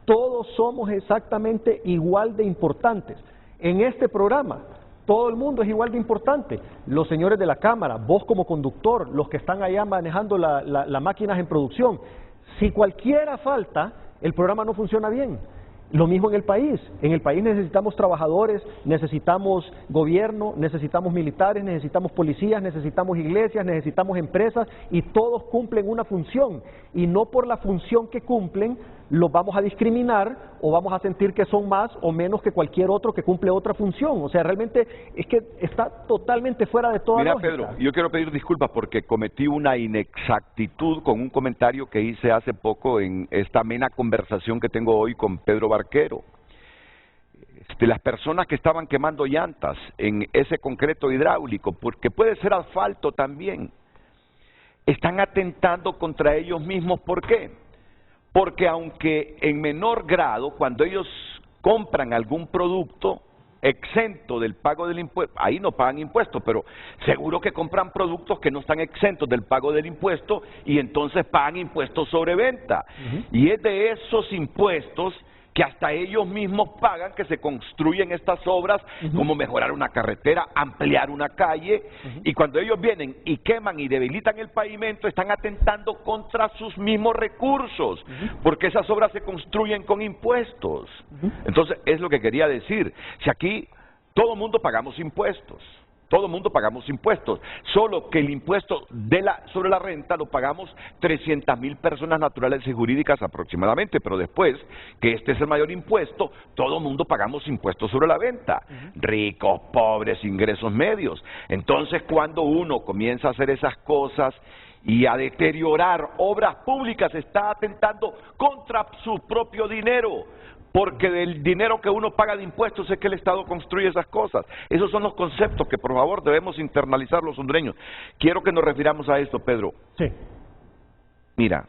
[SPEAKER 2] Todos somos exactamente igual de importantes. En este programa, todo el mundo es igual de importante. Los señores de la Cámara, vos como conductor, los que están allá manejando las máquinas en producción. Si cualquiera falta, el programa no funciona bien. Lo mismo en el país. En el país necesitamos trabajadores, necesitamos gobierno, necesitamos militares, necesitamos policías, necesitamos iglesias, necesitamos empresas, y todos cumplen una función. Y no por la función que cumplen los vamos a discriminar o vamos a sentir que son más o menos que cualquier otro que cumple otra función. O sea, realmente es que está totalmente fuera de toda lógica.
[SPEAKER 1] Mira, Pedro, yo quiero pedir disculpas porque cometí una inexactitud con un comentario que hice hace poco en esta amena conversación que tengo hoy con Pedro Barquero. Las personas que estaban quemando llantas en ese concreto hidráulico, porque puede ser asfalto también, están atentando contra ellos mismos. ¿Por qué? Porque aunque en menor grado, cuando ellos compran algún producto exento del pago del impuesto, ahí no pagan impuestos, pero seguro que compran productos que no están exentos del pago del impuesto y entonces pagan impuestos sobre venta. Y es de esos impuestos que hasta ellos mismos pagan que se construyen estas obras, como mejorar una carretera, ampliar una calle, y cuando ellos vienen y queman y debilitan el pavimento, están atentando contra sus mismos recursos, porque esas obras se construyen con impuestos. Entonces, es lo que quería decir. Si aquí todo el mundo pagamos impuestos, todo el mundo pagamos impuestos, solo que el impuesto sobre la renta lo pagamos 300,000 personas naturales y jurídicas aproximadamente, pero después que este es el mayor impuesto, todo el mundo pagamos impuestos sobre la venta, ricos, pobres, ingresos medios. Entonces, cuando uno comienza a hacer esas cosas y a deteriorar obras públicas, está atentando contra su propio dinero. Porque del dinero que uno paga de impuestos es que el Estado construye esas cosas. Esos son los conceptos que por favor debemos internalizar los hondureños. Quiero que nos refiramos a esto, Pedro.
[SPEAKER 2] Sí.
[SPEAKER 1] Mira,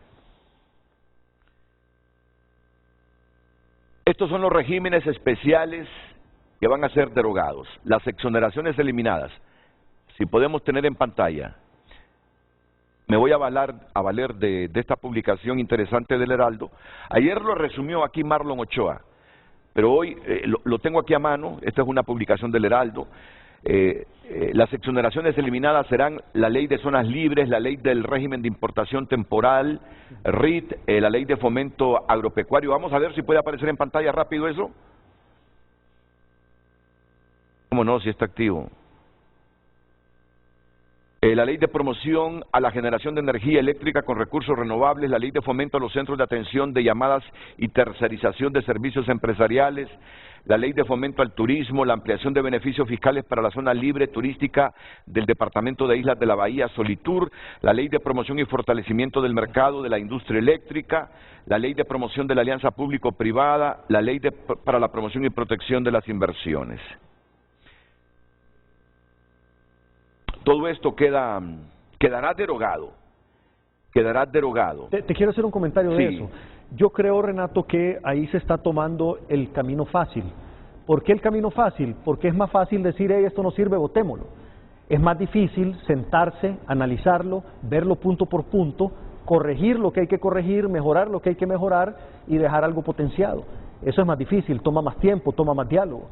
[SPEAKER 1] estos son los regímenes especiales que van a ser derogados, las exoneraciones eliminadas. Si podemos tener en pantalla, me voy a valer de esta publicación interesante del Heraldo. Ayer lo resumió aquí Marlon Ochoa, pero hoy lo tengo aquí a mano. Esta es una publicación del Heraldo. Las exoneraciones eliminadas serán la ley de zonas libres, la ley del régimen de importación temporal, RIT, la ley de fomento agropecuario. Vamos a ver si puede aparecer en pantalla rápido eso. ¿Cómo no? Si está activo. La ley de promoción a la generación de energía eléctrica con recursos renovables, la ley de fomento a los centros de atención de llamadas y tercerización de servicios empresariales, la ley de fomento al turismo, la ampliación de beneficios fiscales para la zona libre turística del departamento de Islas de la Bahía Solitur, la ley de promoción y fortalecimiento del mercado de la industria eléctrica, la ley de promoción de la alianza público-privada, la ley para la promoción y protección de las inversiones. Todo esto quedará derogado.
[SPEAKER 2] Te quiero hacer un comentario de eso. Yo creo, Renato, que ahí se está tomando el camino fácil. ¿Por qué el camino fácil? Porque es más fácil decir, hey, esto no sirve, votémoslo. Es más difícil sentarse, analizarlo, verlo punto por punto, corregir lo que hay que corregir, mejorar lo que hay que mejorar y dejar algo potenciado. Eso es más difícil, toma más tiempo, toma más diálogo,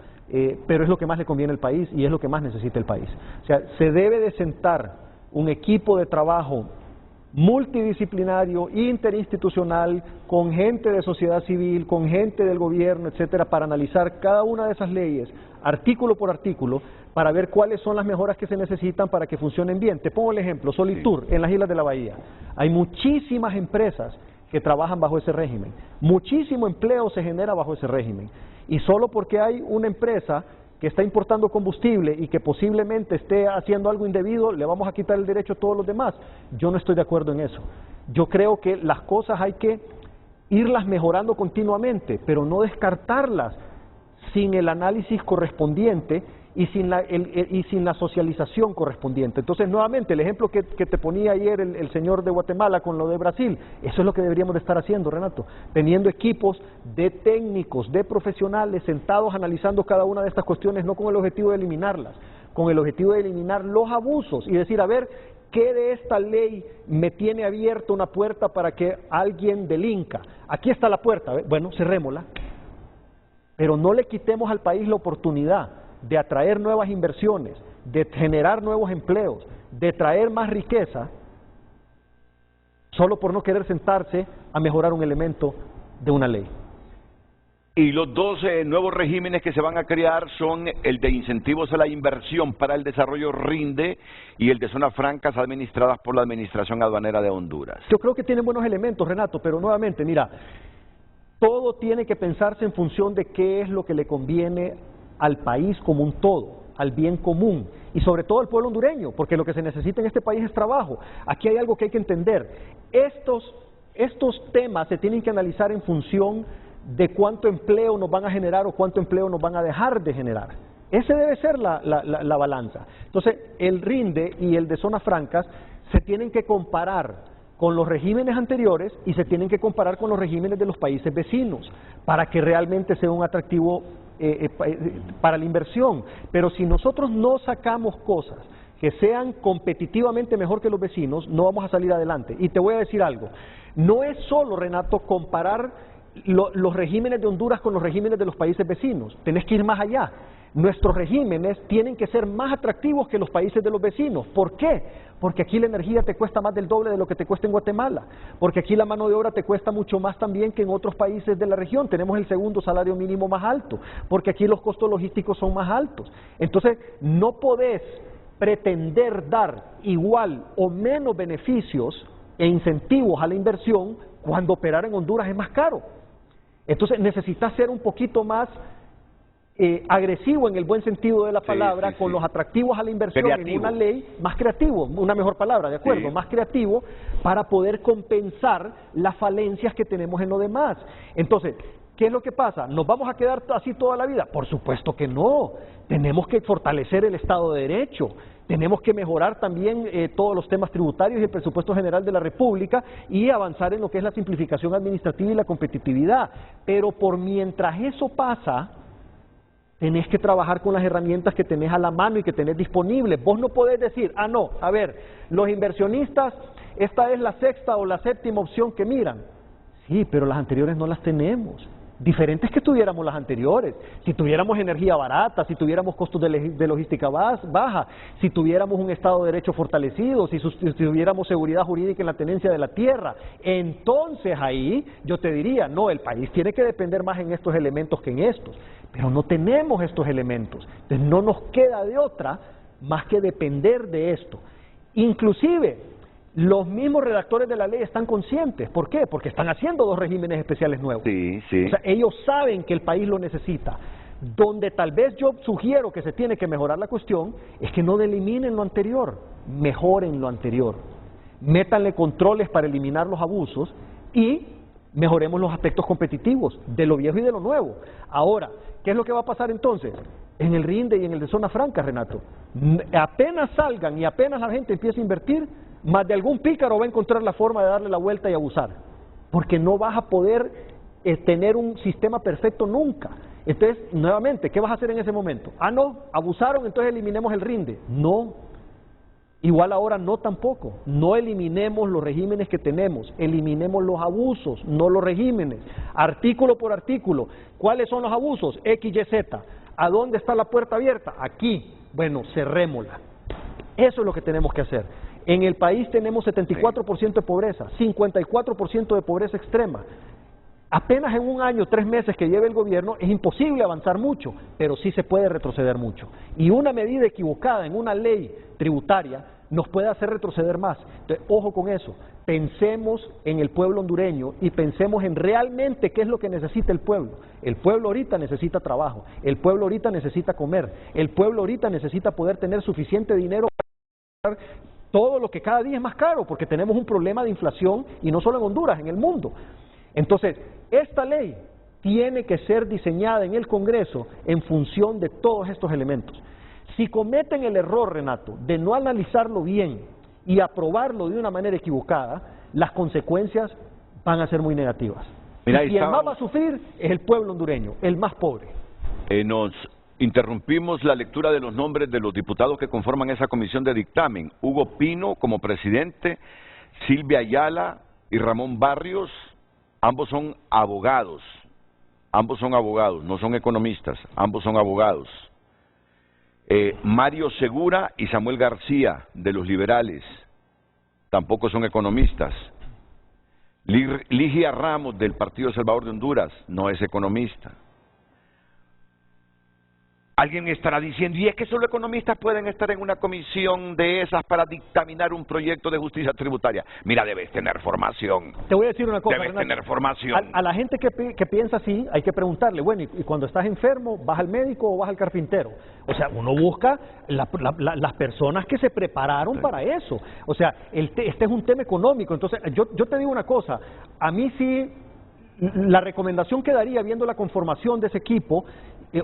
[SPEAKER 2] pero es lo que más le conviene al país y es lo que más necesita el país. O sea, se debe de sentar un equipo de trabajo multidisciplinario, interinstitucional, con gente de sociedad civil, con gente del gobierno, etcétera, para analizar cada una de esas leyes, artículo por artículo, para ver cuáles son las mejoras que se necesitan para que funcionen bien. Te pongo el ejemplo, Solitur, en las Islas de la Bahía. Hay muchísimas empresas que trabajan bajo ese régimen. Muchísimo empleo se genera bajo ese régimen. Y solo porque hay una empresa que está importando combustible y que posiblemente esté haciendo algo indebido, le vamos a quitar el derecho a todos los demás. Yo no estoy de acuerdo en eso. Yo creo que las cosas hay que irlas mejorando continuamente, pero no descartarlas sin el análisis correspondiente y sin la socialización correspondiente. Entonces, nuevamente, el ejemplo que te ponía ayer el señor de Guatemala con lo de Brasil, eso es lo que deberíamos de estar haciendo, Renato, teniendo equipos de técnicos, de profesionales, sentados analizando cada una de estas cuestiones, no con el objetivo de eliminarlas, con el objetivo de eliminar los abusos y decir, a ver, ¿qué de esta ley me tiene abierta una puerta para que alguien delinca? Aquí está la puerta, bueno, cerrémosla, pero no le quitemos al país la oportunidad de atraer nuevas inversiones, de generar nuevos empleos, de traer más riqueza, solo por no querer sentarse a mejorar un elemento de una ley.
[SPEAKER 1] Y los dos nuevos regímenes que se van a crear son el de incentivos a la inversión para el desarrollo RINDE y el de zonas francas administradas por la Administración Aduanera de Honduras.
[SPEAKER 2] Yo creo que tienen buenos elementos, Renato, pero nuevamente, mira, todo tiene que pensarse en función de qué es lo que le conviene al país como un todo, al bien común y sobre todo al pueblo hondureño, porque lo que se necesita en este país es trabajo. Aquí hay algo que hay que entender. Estos temas se tienen que analizar en función de cuánto empleo nos van a generar o cuánto empleo nos van a dejar de generar. Ese debe ser la balanza. Entonces, el RINDE y el de zonas francas se tienen que comparar con los regímenes anteriores y se tienen que comparar con los regímenes de los países vecinos para que realmente sea un atractivo para la inversión. Pero si nosotros no sacamos cosas que sean competitivamente mejor que los vecinos, no vamos a salir adelante. Y te voy a decir algo, no es solo, Renato, comparar los regímenes de Honduras con los regímenes de los países vecinos, tenés que ir más allá. Nuestros regímenes tienen que ser más atractivos que los países de los vecinos. ¿Por qué? Porque aquí la energía te cuesta más del doble de lo que te cuesta en Guatemala, porque aquí la mano de obra te cuesta mucho más también que en otros países de la región, tenemos el segundo salario mínimo más alto, porque aquí los costos logísticos son más altos. Entonces, no podés pretender dar igual o menos beneficios e incentivos a la inversión cuando operar en Honduras es más caro. Entonces, necesitas ser un poquito más agresivo en el buen sentido de la palabra, con los atractivos a la inversión en una ley, más creativo, una mejor palabra, ¿de acuerdo? Más creativo para poder compensar las falencias que tenemos en lo demás. Entonces, ¿qué es lo que pasa? ¿Nos vamos a quedar así toda la vida? Por supuesto que no. Tenemos que fortalecer el Estado de Derecho, tenemos que mejorar también todos los temas tributarios y el presupuesto general de la República y avanzar en lo que es la simplificación administrativa y la competitividad. Pero por mientras eso pasa, tenés que trabajar con las herramientas que tenés a la mano y que tenés disponibles. Vos no podés decir, ah no, a ver, los inversionistas, esta es la sexta o la séptima opción que miran. Sí, pero las anteriores no las tenemos. diferentes que tuviéramos las anteriores. Si tuviéramos energía barata, si tuviéramos costos de logística baja, si tuviéramos un Estado de Derecho fortalecido, si tuviéramos seguridad jurídica en la tenencia de la tierra, entonces ahí yo te diría, no, el país tiene que depender más en estos elementos que en estos, pero no tenemos estos elementos, entonces no nos queda de otra más que depender de esto. Inclusive, los mismos redactores de la ley están conscientes. ¿Por qué? Porque están haciendo 2 regímenes especiales nuevos.
[SPEAKER 1] Sí, sí.
[SPEAKER 2] O sea, ellos saben que el país lo necesita. Donde tal vez yo sugiero que se tiene que mejorar la cuestión es que no eliminen lo anterior, mejoren lo anterior. Métanle controles para eliminar los abusos y mejoremos los aspectos competitivos de lo viejo y de lo nuevo. Ahora, ¿qué es lo que va a pasar entonces? En el RINDE y en el de Zona Franca, Renato, apenas salgan y apenas la gente empiece a invertir, más de algún pícaro va a encontrar la forma de darle la vuelta y abusar, porque no vas a poder tener un sistema perfecto nunca. Entonces, nuevamente, ¿qué vas a hacer en ese momento? Ah, no, abusaron, entonces eliminemos el RINDE. No, igual ahora no tampoco. No eliminemos los regímenes que tenemos, eliminemos los abusos, no los regímenes. Artículo por artículo, ¿cuáles son los abusos? X, Y, Z. ¿A dónde está la puerta abierta? Aquí. Bueno, cerrémosla. Eso es lo que tenemos que hacer. En el país tenemos 74% de pobreza, 54% de pobreza extrema. Apenas en un año, 3 meses que lleve el gobierno, es imposible avanzar mucho, pero sí se puede retroceder mucho. Y una medida equivocada en una ley tributaria nos puede hacer retroceder más. Entonces, ojo con eso. Pensemos en el pueblo hondureño y pensemos en realmente qué es lo que necesita el pueblo. El pueblo ahorita necesita trabajo, el pueblo ahorita necesita comer, el pueblo ahorita necesita poder tener suficiente dinero para todo lo que cada día es más caro, porque tenemos un problema de inflación, y no solo en Honduras, en el mundo. Entonces, esta ley tiene que ser diseñada en el Congreso en función de todos estos elementos. Si cometen el error, Renato, de no analizarlo bien y aprobarlo de una manera equivocada, las consecuencias van a ser muy negativas.
[SPEAKER 1] Mira,
[SPEAKER 2] y quien más va a sufrir es el pueblo hondureño, el más pobre.
[SPEAKER 1] Nos interrumpimos la lectura de los nombres de los diputados que conforman esa comisión de dictamen. Hugo Pino como presidente, Silvia Ayala y Ramón Barrios, ambos son abogados, no son economistas, ambos son abogados. Mario Segura y Samuel García, de los liberales, tampoco son economistas. Ligia Ramos, del Partido Salvador de Honduras, no es economista. Alguien estará diciendo, ¿y es que solo economistas pueden estar en una comisión de esas para dictaminar un proyecto de justicia tributaria? Mira, debes tener formación.
[SPEAKER 2] Te voy a decir una cosa,
[SPEAKER 1] Debes
[SPEAKER 2] Renato.
[SPEAKER 1] tener formación.
[SPEAKER 2] A la gente que piensa así, hay que preguntarle, bueno, y cuando estás enfermo, ¿vas al médico o vas al carpintero? O sea, uno busca las personas que se prepararon para eso. O sea, este es un tema económico. Entonces, yo te digo una cosa, a mí sí, la recomendación que daría viendo la conformación de ese equipo,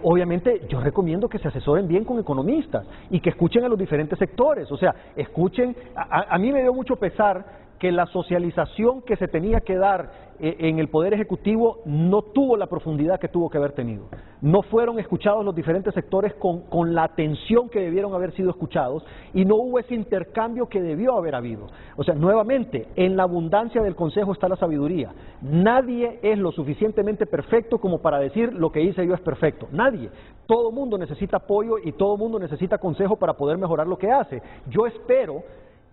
[SPEAKER 2] obviamente yo recomiendo que se asesoren bien con economistas y que escuchen a los diferentes sectores, o sea, escuchen, a mí me dio mucho pesar que la socialización que se tenía que dar en el Poder Ejecutivo no tuvo la profundidad que tuvo que haber tenido. No fueron escuchados los diferentes sectores con la atención que debieron haber sido escuchados y no hubo ese intercambio que debió haber habido. O sea, nuevamente, en la abundancia del Consejo está la sabiduría. Nadie es lo suficientemente perfecto como para decir lo que hice yo es perfecto. Nadie. Todo mundo necesita apoyo y todo mundo necesita consejo para poder mejorar lo que hace. Yo espero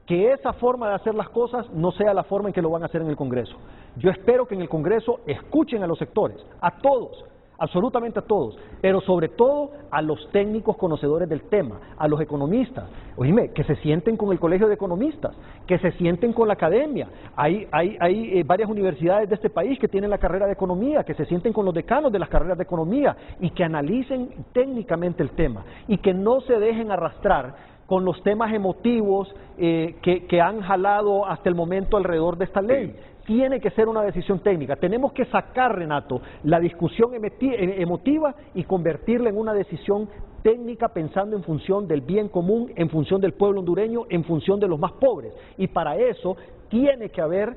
[SPEAKER 2] que esa forma de hacer las cosas no sea la forma en que lo van a hacer en el Congreso. Yo espero que en el Congreso escuchen a los sectores, a todos, absolutamente a todos, pero sobre todo a los técnicos conocedores del tema, a los economistas. Oíme, que se sienten con el Colegio de Economistas, que se sienten con la academia. Hay varias universidades de este país que tienen la carrera de Economía, que se sienten con los decanos de las carreras de Economía y que analicen técnicamente el tema y que no se dejen arrastrar con los temas emotivos que han jalado hasta el momento alrededor de esta ley. Tiene que ser una decisión técnica. Tenemos que sacar, Renato, la discusión emotiva y convertirla en una decisión técnica pensando en función del bien común, en función del pueblo hondureño, en función de los más pobres. Y para eso tiene que haber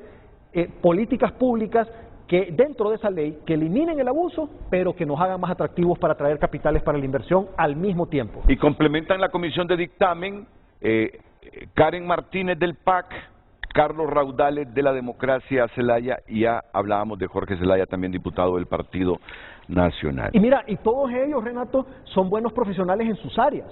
[SPEAKER 2] políticas públicas que dentro de esa ley, que eliminen el abuso, pero que nos hagan más atractivos para atraer capitales para la inversión al mismo tiempo.
[SPEAKER 1] Y complementan la comisión de dictamen Karen Martínez del PAC, Carlos Raudales de la Democracia Zelaya, y ya hablábamos de Jorge Zelaya, también diputado del Partido Nacional.
[SPEAKER 2] Y mira, y todos ellos, Renato, son buenos profesionales en sus áreas.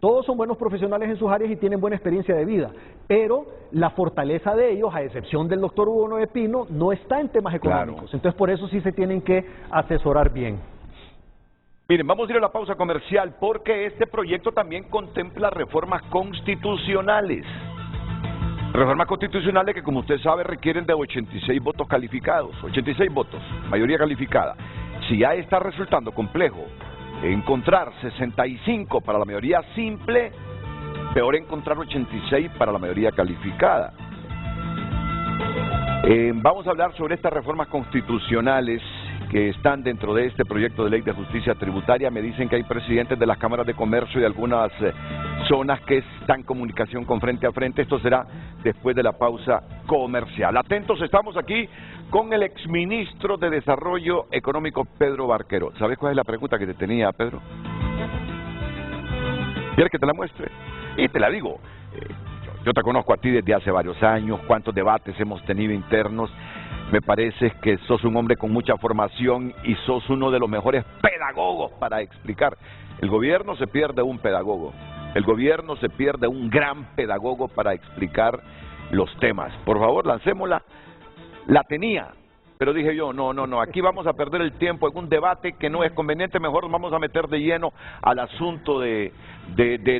[SPEAKER 2] Todos son buenos profesionales en sus áreas y tienen buena experiencia de vida, pero la fortaleza de ellos, a excepción del doctor Hugo Noé Pino, no está en temas económicos.
[SPEAKER 1] Claro.
[SPEAKER 2] Entonces, por eso sí se tienen que asesorar bien.
[SPEAKER 1] Miren, vamos a ir a la pausa comercial porque este proyecto también contempla reformas constitucionales. Reformas constitucionales que, como usted sabe, requieren de 86 votos calificados, 86 votos, mayoría calificada. Si ya está resultando complejo encontrar 65 para la mayoría simple, peor encontrar 86 para la mayoría calificada. Vamos a hablar sobre estas reformas constitucionales que están dentro de este proyecto de ley de justicia tributaria. Me dicen que hay presidentes de las cámaras de comercio y de algunas zonas que están en comunicación con Frente a Frente. Esto será después de la pausa comercial. Atentos, estamos aquí con el exministro de Desarrollo Económico, Pedro Barquero. ¿Sabes cuál es la pregunta que te tenía, Pedro? ¿Quieres que te la muestre? Y te la digo. Yo te conozco a ti desde hace varios años, cuántos debates hemos tenido internos. Me parece que sos un hombre con mucha formación y sos uno de los mejores pedagogos para explicar. El gobierno se pierde un pedagogo, el gobierno se pierde un gran pedagogo para explicar los temas. Por favor, lancémosla. La tenía, pero dije yo, no, aquí vamos a perder el tiempo en un debate que no es conveniente, mejor nos vamos a meter de lleno al asunto de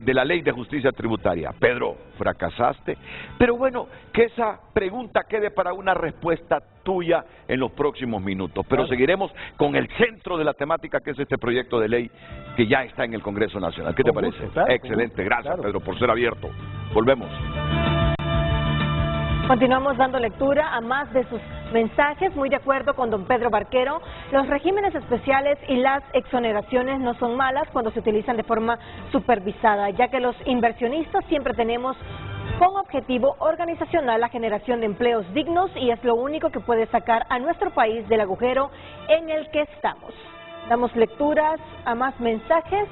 [SPEAKER 1] la ley de justicia tributaria. Pedro, fracasaste, pero bueno, que esa pregunta quede para una respuesta tuya en los próximos minutos, pero seguiremos con el centro de la temática, que es este proyecto de ley que ya está en el Congreso Nacional. ¿Qué te parece? Excelente, gracias Pedro por ser abierto. Volvemos.
[SPEAKER 5] Continuamos dando lectura a más de sus mensajes. Muy de acuerdo con don Pedro Barquero, los regímenes especiales y las exoneraciones no son malas cuando se utilizan de forma supervisada, ya que los inversionistas siempre tenemos con objetivo organizacional la generación de empleos dignos y es lo único que puede sacar a nuestro país del agujero en el que estamos. Damos lecturas a más mensajes.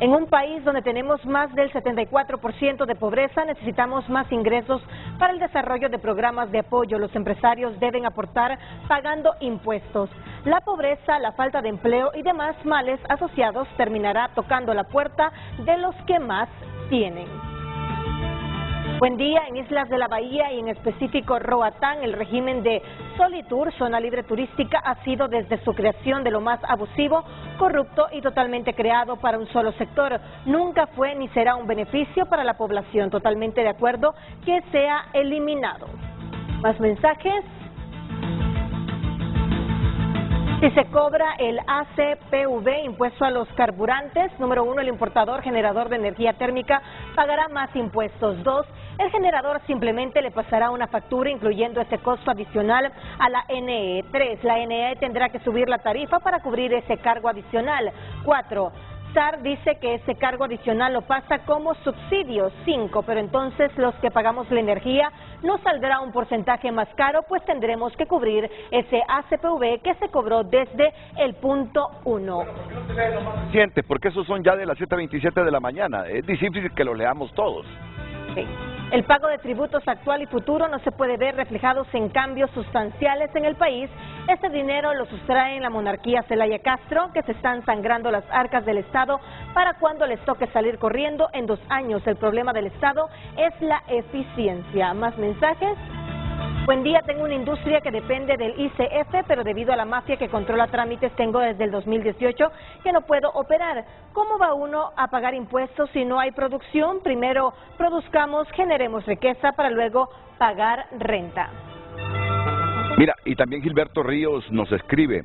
[SPEAKER 5] En un país donde tenemos más del 74% de pobreza, necesitamos más ingresos para el desarrollo de programas de apoyo. Los empresarios deben aportar pagando impuestos. La pobreza, la falta de empleo y demás males asociados terminará tocando la puerta de los que más tienen. Buen día. En Islas de la Bahía y en específico Roatán, el régimen de Solitur, zona libre turística, ha sido desde su creación de lo más abusivo, corrupto y totalmente creado para un solo sector. Nunca fue ni será un beneficio para la población. Totalmente de acuerdo que sea eliminado. Más mensajes. Si se cobra el ACPV, impuesto a los carburantes, número 1, el importador generador de energía térmica pagará más impuestos. 2, el generador simplemente le pasará una factura incluyendo ese costo adicional a la NE. 3, la NE tendrá que subir la tarifa para cubrir ese cargo adicional. 4, SAR dice que ese cargo adicional lo pasa como subsidio. 5, pero entonces los que pagamos la energía no saldrá un porcentaje más caro, pues tendremos que cubrir ese ACPV que se cobró desde el punto 1.
[SPEAKER 1] Porque esos son ya de las 7:27 de la mañana, es difícil que los leamos todos.
[SPEAKER 5] Sí. El pago de tributos actual y futuro no se puede ver reflejados en cambios sustanciales en el país. Este dinero lo sustrae en la monarquía Zelaya Castro, que se están sangrando las arcas del Estado para cuando les toque salir corriendo en 2 años. El problema del Estado es la eficiencia. Más mensajes. Buen día, tengo una industria que depende del ICF, pero debido a la mafia que controla trámites tengo desde el 2018 que no puedo operar. ¿Cómo va uno a pagar impuestos si no hay producción? Primero produzcamos, generemos riqueza para luego pagar renta.
[SPEAKER 1] Mira, y también Gilberto Ríos nos escribe,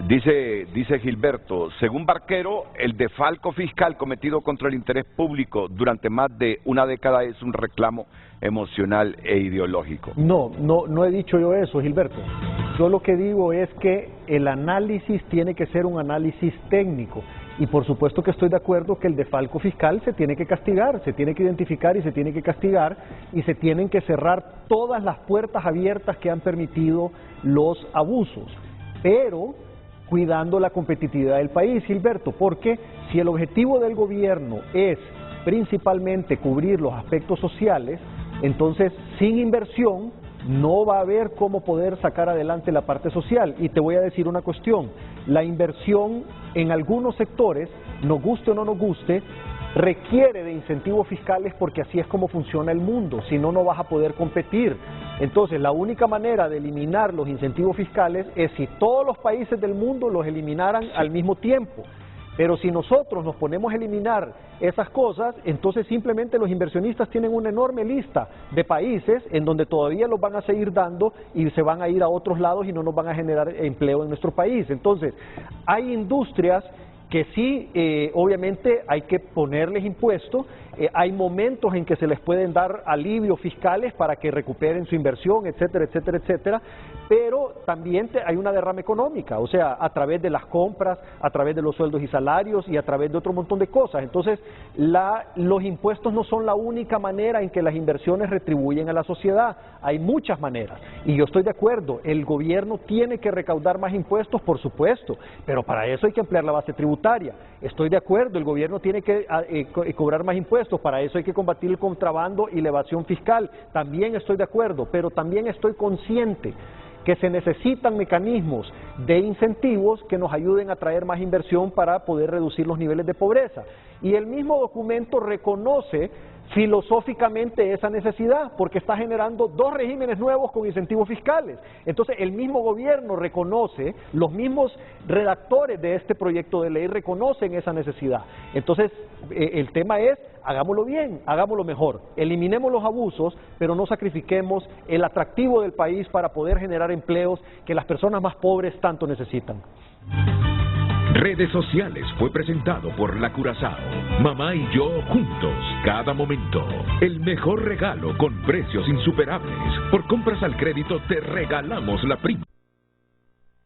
[SPEAKER 1] dice Gilberto, según Barquero, el defalco fiscal cometido contra el interés público durante más de una década es un reclamo emocional e ideológico.
[SPEAKER 2] No he dicho yo eso, Gilberto. Yo lo que digo es que el análisis tiene que ser un análisis técnico. Y por supuesto que estoy de acuerdo que el defalco fiscal se tiene que castigar, se tiene que identificar y se tiene que castigar, y se tienen que cerrar todas las puertas abiertas que han permitido los abusos. Pero cuidando la competitividad del país, Gilberto, porque si el objetivo del gobierno es principalmente cubrir los aspectos sociales, Entonces, sin inversión no va a haber cómo poder sacar adelante la parte social. Y te voy a decir una cuestión, la inversión en algunos sectores, nos guste o no nos guste, requiere de incentivos fiscales porque así es como funciona el mundo, si no, no vas a poder competir. Entonces, la única manera de eliminar los incentivos fiscales es si todos los países del mundo los eliminaran al mismo tiempo. Pero si nosotros nos ponemos a eliminar esas cosas, entonces simplemente los inversionistas tienen una enorme lista de países en donde todavía los van a seguir dando y se van a ir a otros lados y no nos van a generar empleo en nuestro país. Entonces, hay industrias que sí, obviamente hay que ponerles impuestos, hay momentos en que se les pueden dar alivios fiscales para que recuperen su inversión, etcétera, etcétera, etcétera, pero también hay una derrama económica, o sea, a través de las compras, a través de los sueldos y salarios y a través de otro montón de cosas. Entonces, los impuestos no son la única manera en que las inversiones retribuyen a la sociedad, hay muchas maneras, y yo estoy de acuerdo, el gobierno tiene que recaudar más impuestos, por supuesto, pero para eso hay que ampliar la base tributaria. Estoy de acuerdo, el gobierno tiene que cobrar más impuestos, para eso hay que combatir el contrabando y la evasión fiscal, también estoy de acuerdo, pero también estoy consciente que se necesitan mecanismos de incentivos que nos ayuden a traer más inversión para poder reducir los niveles de pobreza. Y el mismo documento reconoce filosóficamente esa necesidad, porque está generando dos regímenes nuevos con incentivos fiscales. Entonces, el mismo gobierno reconoce, los mismos redactores de este proyecto de ley reconocen esa necesidad. Entonces, el tema es, hagámoslo bien, hagámoslo mejor, eliminemos los abusos, pero no sacrifiquemos el atractivo del país para poder generar empleos que las personas más pobres tanto necesitan.
[SPEAKER 4] Redes Sociales fue presentado por La Curazao. Mamá y yo juntos, cada momento. El mejor regalo con precios insuperables. Por compras al crédito te regalamos la prima.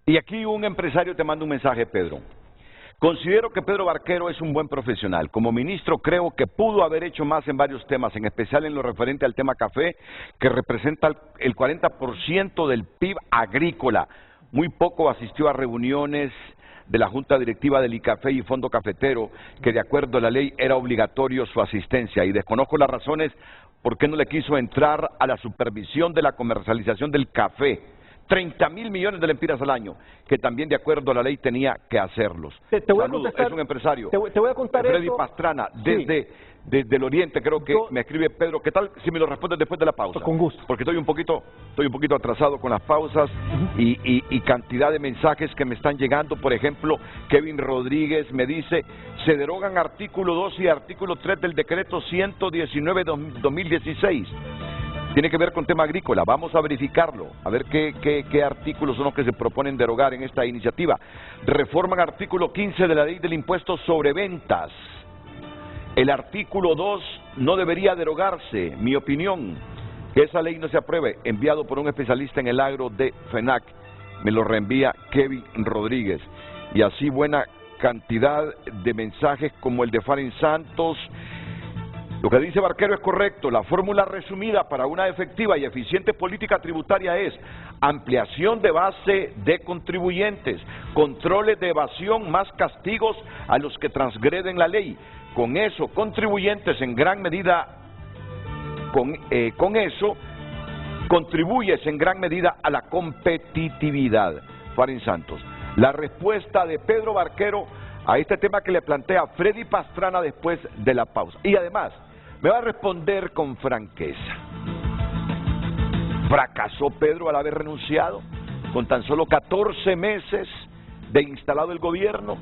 [SPEAKER 1] Y aquí un empresario te manda un mensaje, Pedro. Considero que Pedro Barquero es un buen profesional. Como ministro creo que pudo haber hecho más en varios temas, en especial en lo referente al tema café, que representa el 40% del PIB agrícola. Muy poco asistió a reuniones de la Junta Directiva del ICAFE y Fondo Cafetero, que de acuerdo a la ley era obligatorio su asistencia, y desconozco las razones por qué no le quiso entrar a la supervisión de la comercialización del café. 30.000 millones de lempiras al año, que también de acuerdo a la ley tenía que hacerlos.
[SPEAKER 2] Te voy a
[SPEAKER 1] Saludos,
[SPEAKER 2] contestar,
[SPEAKER 1] es un empresario.
[SPEAKER 2] Te voy a contar
[SPEAKER 1] Freddy
[SPEAKER 2] eso.
[SPEAKER 1] Pastrana,
[SPEAKER 2] Sí.
[SPEAKER 1] desde el Oriente, creo que me escribe Pedro. ¿Qué tal si me lo respondes después de la pausa?
[SPEAKER 2] Con gusto.
[SPEAKER 1] Porque estoy un poquito atrasado con las pausas y cantidad de mensajes que me están llegando. Por ejemplo, Kevin Rodríguez me dice, se derogan artículo 2 y artículo 3 del decreto 119/2016. Tiene que ver con tema agrícola, vamos a verificarlo, a ver qué artículos son los que se proponen derogar en esta iniciativa. Reforman artículo 15 de la ley del impuesto sobre ventas. El artículo 2 no debería derogarse, mi opinión, que esa ley no se apruebe, enviado por un especialista en el agro de FENAC, me lo reenvía Kevin Rodríguez. Y así buena cantidad de mensajes como el de Faren Santos. Lo que dice Barquero es correcto, la fórmula resumida para una efectiva y eficiente política tributaria es ampliación de base de contribuyentes, controles de evasión, más castigos a los que transgreden la ley. Con eso, contribuyentes en gran medida, con eso, contribuyes en gran medida a la competitividad. Faren Santos, la respuesta de Pedro Barquero a este tema que le plantea Freddy Pastrana después de la pausa. Y además, me va a responder con franqueza. ¿Fracasó Pedro al haber renunciado con tan solo 14 meses de instalado el gobierno?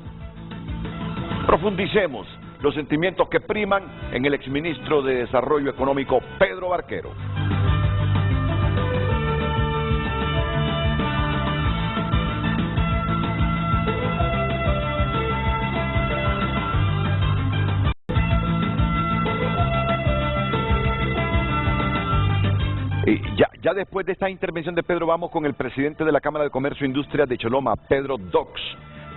[SPEAKER 1] Profundicemos los sentimientos que priman en el exministro de Desarrollo Económico, Pedro Barquero. Ya después de esta intervención de Pedro, vamos con el presidente de la Cámara de Comercio e Industria de Choloma, Pedro Dox.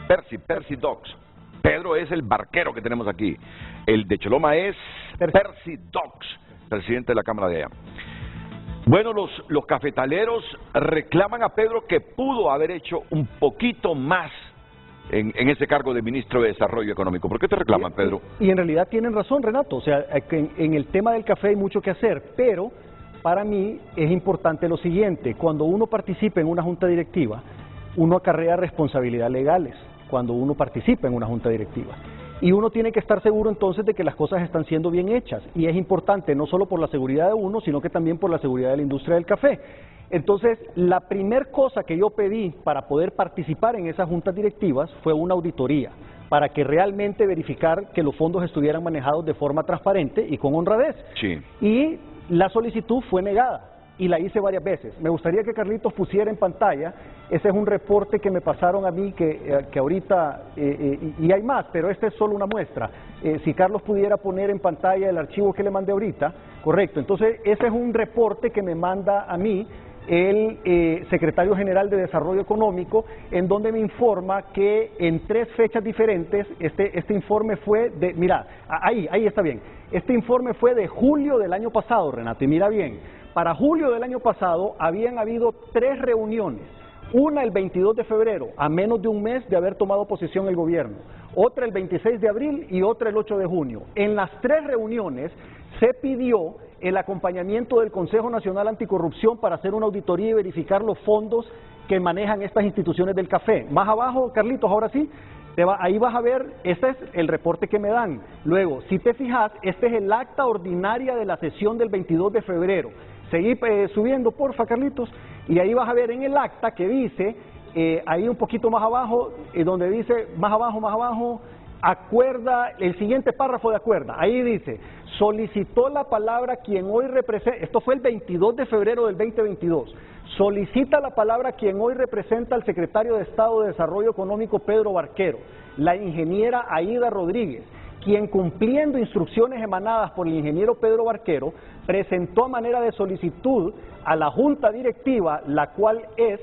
[SPEAKER 1] Percy Dox. Pedro es el barquero que tenemos aquí. El de Choloma es Percy Dox, presidente de la Cámara de allá. Bueno, los cafetaleros reclaman a Pedro que pudo haber hecho un poquito más en ese cargo de ministro de Desarrollo Económico. ¿Por qué te reclaman, Pedro?
[SPEAKER 2] Y en realidad tienen razón, Renato. O sea, en el tema del café hay mucho que hacer, pero para mí es importante lo siguiente: cuando uno participa en una junta directiva, uno acarrea responsabilidades legales cuando uno participa en una junta directiva. Y uno tiene que estar seguro entonces de que las cosas están siendo bien hechas. Y es importante no solo por la seguridad de uno, sino que también por la seguridad de la industria del café. Entonces, la primer cosa que yo pedí para poder participar en esas juntas directivas fue una auditoría, para que realmente verificar que los fondos estuvieran manejados de forma transparente y con honradez.
[SPEAKER 1] Sí.
[SPEAKER 2] Y la solicitud fue negada. Y la hice varias veces. Me gustaría que Carlitos pusiera en pantalla, ese es un reporte que me pasaron a mí, que ahorita, y hay más, pero esta es solo una muestra. Si Carlos pudiera poner en pantalla el archivo que le mandé ahorita, correcto. Entonces, ese es un reporte que me manda a mí el secretario general de Desarrollo Económico, en donde me informa que en 3 fechas diferentes, este informe fue de, mira, ahí está bien, este informe fue de julio del año pasado, Renato, y mira bien. Para julio del año pasado habían habido 3 reuniones, una el 22 de febrero, a menos de un mes de haber tomado posesión el gobierno, otra el 26 de abril y otra el 8 de junio. En las 3 reuniones se pidió el acompañamiento del Consejo Nacional Anticorrupción para hacer una auditoría y verificar los fondos que manejan estas instituciones del café. Más abajo, Carlitos, ahora sí, ahí vas a ver, este es el reporte que me dan. Luego, si te fijas, este es el acta ordinaria de la sesión del 22 de febrero. Seguí subiendo, porfa, Carlitos, y ahí vas a ver en el acta que dice, ahí un poquito más abajo, donde dice, más abajo, acuerda, el siguiente párrafo de acuerda, ahí dice, solicitó la palabra quien hoy representa, esto fue el 22 de febrero del 2022, solicita la palabra quien hoy representa al secretario de Estado de Desarrollo Económico Pedro Barquero, la ingeniera Aida Rodríguez, quien cumpliendo instrucciones emanadas por el ingeniero Pedro Barquero, presentó a manera de solicitud a la Junta Directiva, la cual es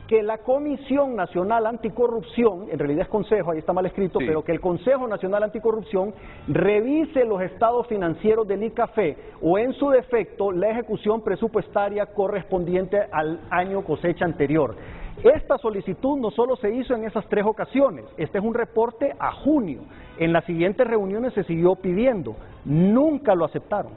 [SPEAKER 2] que la Comisión Nacional Anticorrupción, en realidad es Consejo, ahí está mal escrito, sí, pero que el Consejo Nacional Anticorrupción revise los estados financieros del ICAFE o en su defecto la ejecución presupuestaria correspondiente al año cosecha anterior. Esta solicitud no solo se hizo en esas 3 ocasiones, este es un reporte a junio. En las siguientes reuniones se siguió pidiendo, nunca lo aceptaron.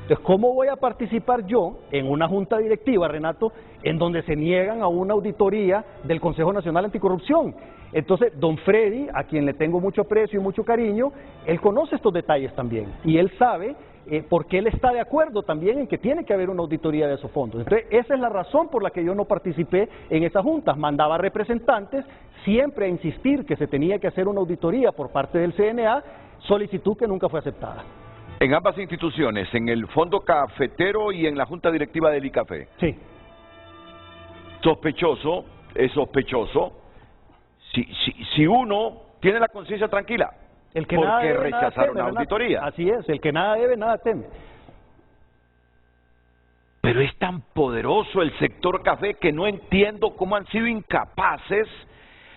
[SPEAKER 2] Entonces, ¿cómo voy a participar yo en una junta directiva, Renato, en donde se niegan a una auditoría del Consejo Nacional Anticorrupción? Entonces, don Freddy, a quien le tengo mucho aprecio y mucho cariño, él conoce estos detalles también y él sabe porque él está de acuerdo también en que tiene que haber una auditoría de esos fondos. Entonces, esa es la razón por la que yo no participé en esas juntas. Mandaba representantes siempre a insistir que se tenía que hacer una auditoría por parte del CNA, solicitud que nunca fue aceptada.
[SPEAKER 1] En ambas instituciones, en el Fondo Cafetero y en la Junta Directiva del ICAFE.
[SPEAKER 2] Sí.
[SPEAKER 1] Sospechoso, es sospechoso, si uno tiene la conciencia tranquila,
[SPEAKER 2] el que
[SPEAKER 1] ¿por qué
[SPEAKER 2] debe,
[SPEAKER 1] rechazaron
[SPEAKER 2] teme,
[SPEAKER 1] la auditoría?
[SPEAKER 2] Así es, el que nada debe, nada teme.
[SPEAKER 1] Pero es tan poderoso el sector café que no entiendo cómo han sido incapaces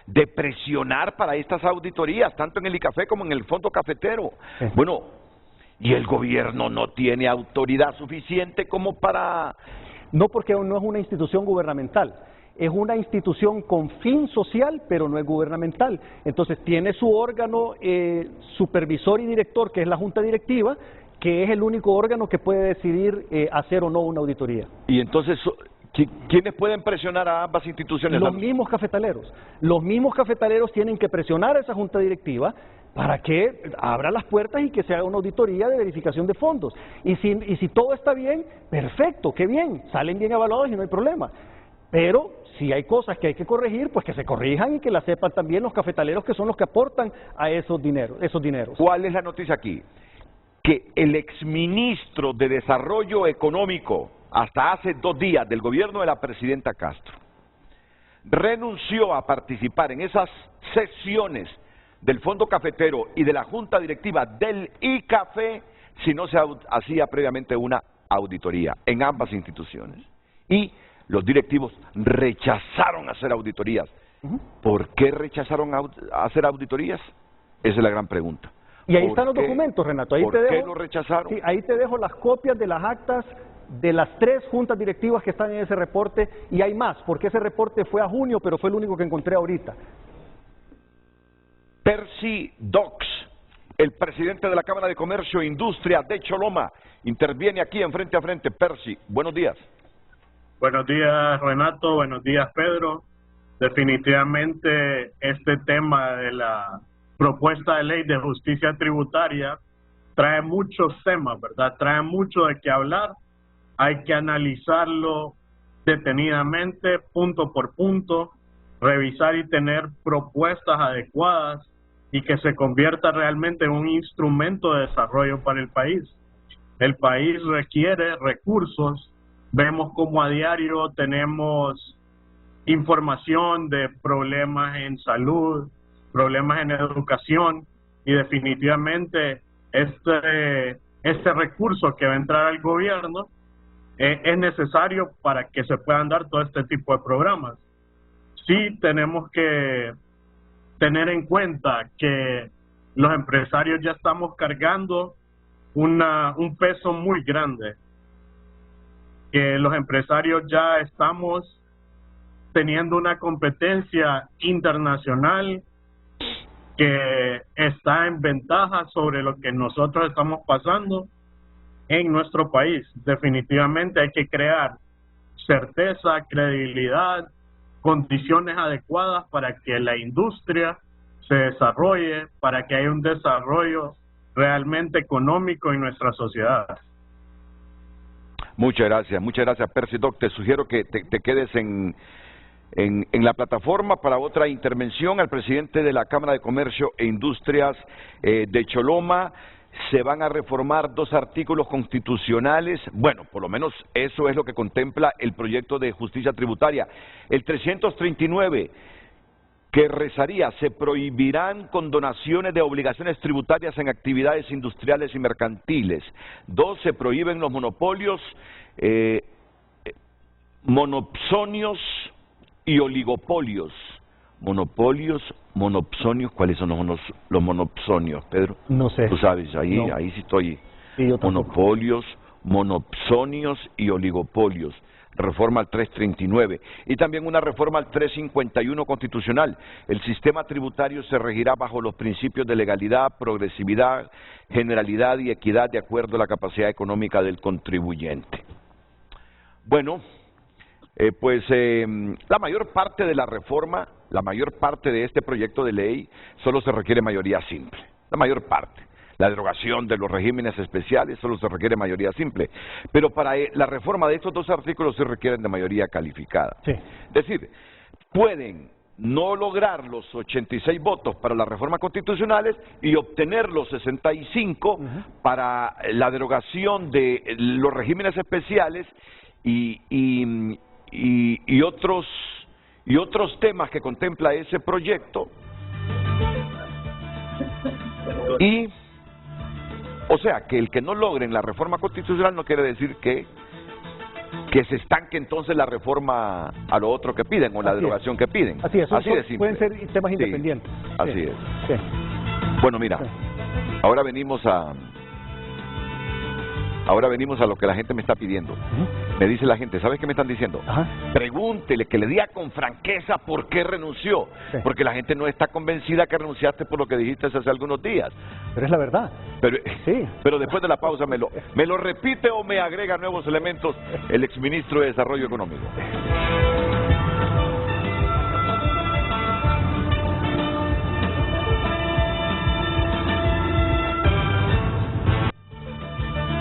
[SPEAKER 1] de presionar para estas auditorías, tanto en el ICAFE como en el Fondo Cafetero. Bueno, y el gobierno no tiene autoridad suficiente como para...
[SPEAKER 2] No, porque no es una institución gubernamental, es una institución con fin social, pero no es gubernamental. Entonces tiene su órgano supervisor y director, que es la Junta Directiva, que es el único órgano que puede decidir hacer o no una auditoría.
[SPEAKER 1] Y entonces, ¿quiénes pueden presionar a ambas instituciones?
[SPEAKER 2] Los mismos cafetaleros. Los mismos cafetaleros tienen que presionar a esa Junta Directiva para que abra las puertas y que se haga una auditoría de verificación de fondos. Y si todo está bien, perfecto, qué bien, salen bien evaluados y no hay problema. Pero si hay cosas que hay que corregir, pues que se corrijan y que las sepan también los cafetaleros, que son los que aportan a esos dineros.
[SPEAKER 1] ¿Cuál es la noticia aquí? Que el exministro de Desarrollo Económico, hasta hace 2 días, del gobierno de la presidenta Castro, renunció a participar en esas sesiones del Fondo Cafetero y de la Junta Directiva del ICAFE si no se hacía previamente una auditoría en ambas instituciones. Y los directivos rechazaron hacer auditorías. ¿Por qué rechazaron hacer auditorías? Esa es la gran pregunta.
[SPEAKER 2] Y ahí están los documentos, Renato. Ahí
[SPEAKER 1] ¿Por qué lo rechazaron?
[SPEAKER 2] Sí, ahí te dejo las copias de las actas de las 3 juntas directivas que están en ese reporte, y hay más, porque ese reporte fue a junio, pero fue el único que encontré ahorita.
[SPEAKER 1] Percy Docs El presidente de la Cámara de Comercio e Industria de Choloma interviene aquí en Frente a Frente. Percy, buenos días.
[SPEAKER 6] Buenos días, Renato. Buenos días, Pedro. Definitivamente este tema de la propuesta de ley de justicia tributaria trae muchos temas, ¿verdad? Trae mucho de qué hablar. Hay que analizarlo detenidamente, punto por punto, revisar y tener propuestas adecuadas y que se convierta realmente en un instrumento de desarrollo para el país. El país requiere recursos. Vemos como a diario tenemos información de problemas en salud, problemas en educación, y definitivamente este recurso que va a entrar al gobierno es necesario para que se puedan dar todo este tipo de programas. Sí tenemos que tener en cuenta que los empresarios ya estamos cargando un peso muy grande, que los empresarios ya estamos teniendo una competencia internacional que está en ventaja sobre lo que nosotros estamos pasando en nuestro país. Definitivamente hay que crear certeza, credibilidad, condiciones adecuadas para que la industria se desarrolle, para que haya un desarrollo realmente económico en nuestra sociedad.
[SPEAKER 1] Muchas gracias, Percy. Doc, te sugiero que te quedes en la plataforma para otra intervención. Al presidente de la Cámara de Comercio e Industrias de Choloma. Se van a reformar 2 artículos constitucionales. Bueno, por lo menos eso es lo que contempla el proyecto de justicia tributaria. El 339, que rezaría: se prohibirán condonaciones de obligaciones tributarias en actividades industriales y mercantiles. 2, se prohíben los monopolios, monopsonios y oligopolios. Monopsonios, ¿cuáles son los monopsonios, Pedro?
[SPEAKER 2] No sé.
[SPEAKER 1] Tú sabes, ahí sí estoy.
[SPEAKER 2] Sí, yo tampoco.
[SPEAKER 1] Monopolios, monopsonios y oligopolios. Reforma al 339. Y también una reforma al 351 constitucional. El sistema tributario se regirá bajo los principios de legalidad, progresividad, generalidad y equidad de acuerdo a la capacidad económica del contribuyente. Bueno, la mayor parte de la reforma, la mayor parte de este proyecto de ley, solo se requiere mayoría simple. La mayor parte. La derogación de los regímenes especiales solo se requiere mayoría simple. Pero para la reforma de estos 2 artículos se requieren de mayoría calificada.
[SPEAKER 2] Sí.
[SPEAKER 1] Es decir, pueden no lograr los 86 votos para las reformas constitucionales y obtener los 65 para la derogación de los regímenes especiales y otros temas que contempla ese proyecto. O sea, que el que no logren la reforma constitucional no quiere decir que se estanque entonces la reforma a lo otro que piden o la derogación que piden.
[SPEAKER 2] Así es,
[SPEAKER 1] así de simple.
[SPEAKER 2] Pueden ser temas independientes.
[SPEAKER 1] Así
[SPEAKER 2] sí.
[SPEAKER 1] es.
[SPEAKER 2] Sí.
[SPEAKER 1] Bueno, mira, ahora venimos a lo que la gente me está pidiendo. Me dice la gente, ¿sabes qué me están diciendo? Pregúntele, que le diga con franqueza por qué renunció. Sí. Porque la gente no está convencida que renunciaste por lo que dijiste hace algunos días.
[SPEAKER 2] Pero es la verdad.
[SPEAKER 1] Pero después de la pausa me lo repite o me agrega nuevos elementos el exministro de Desarrollo Económico.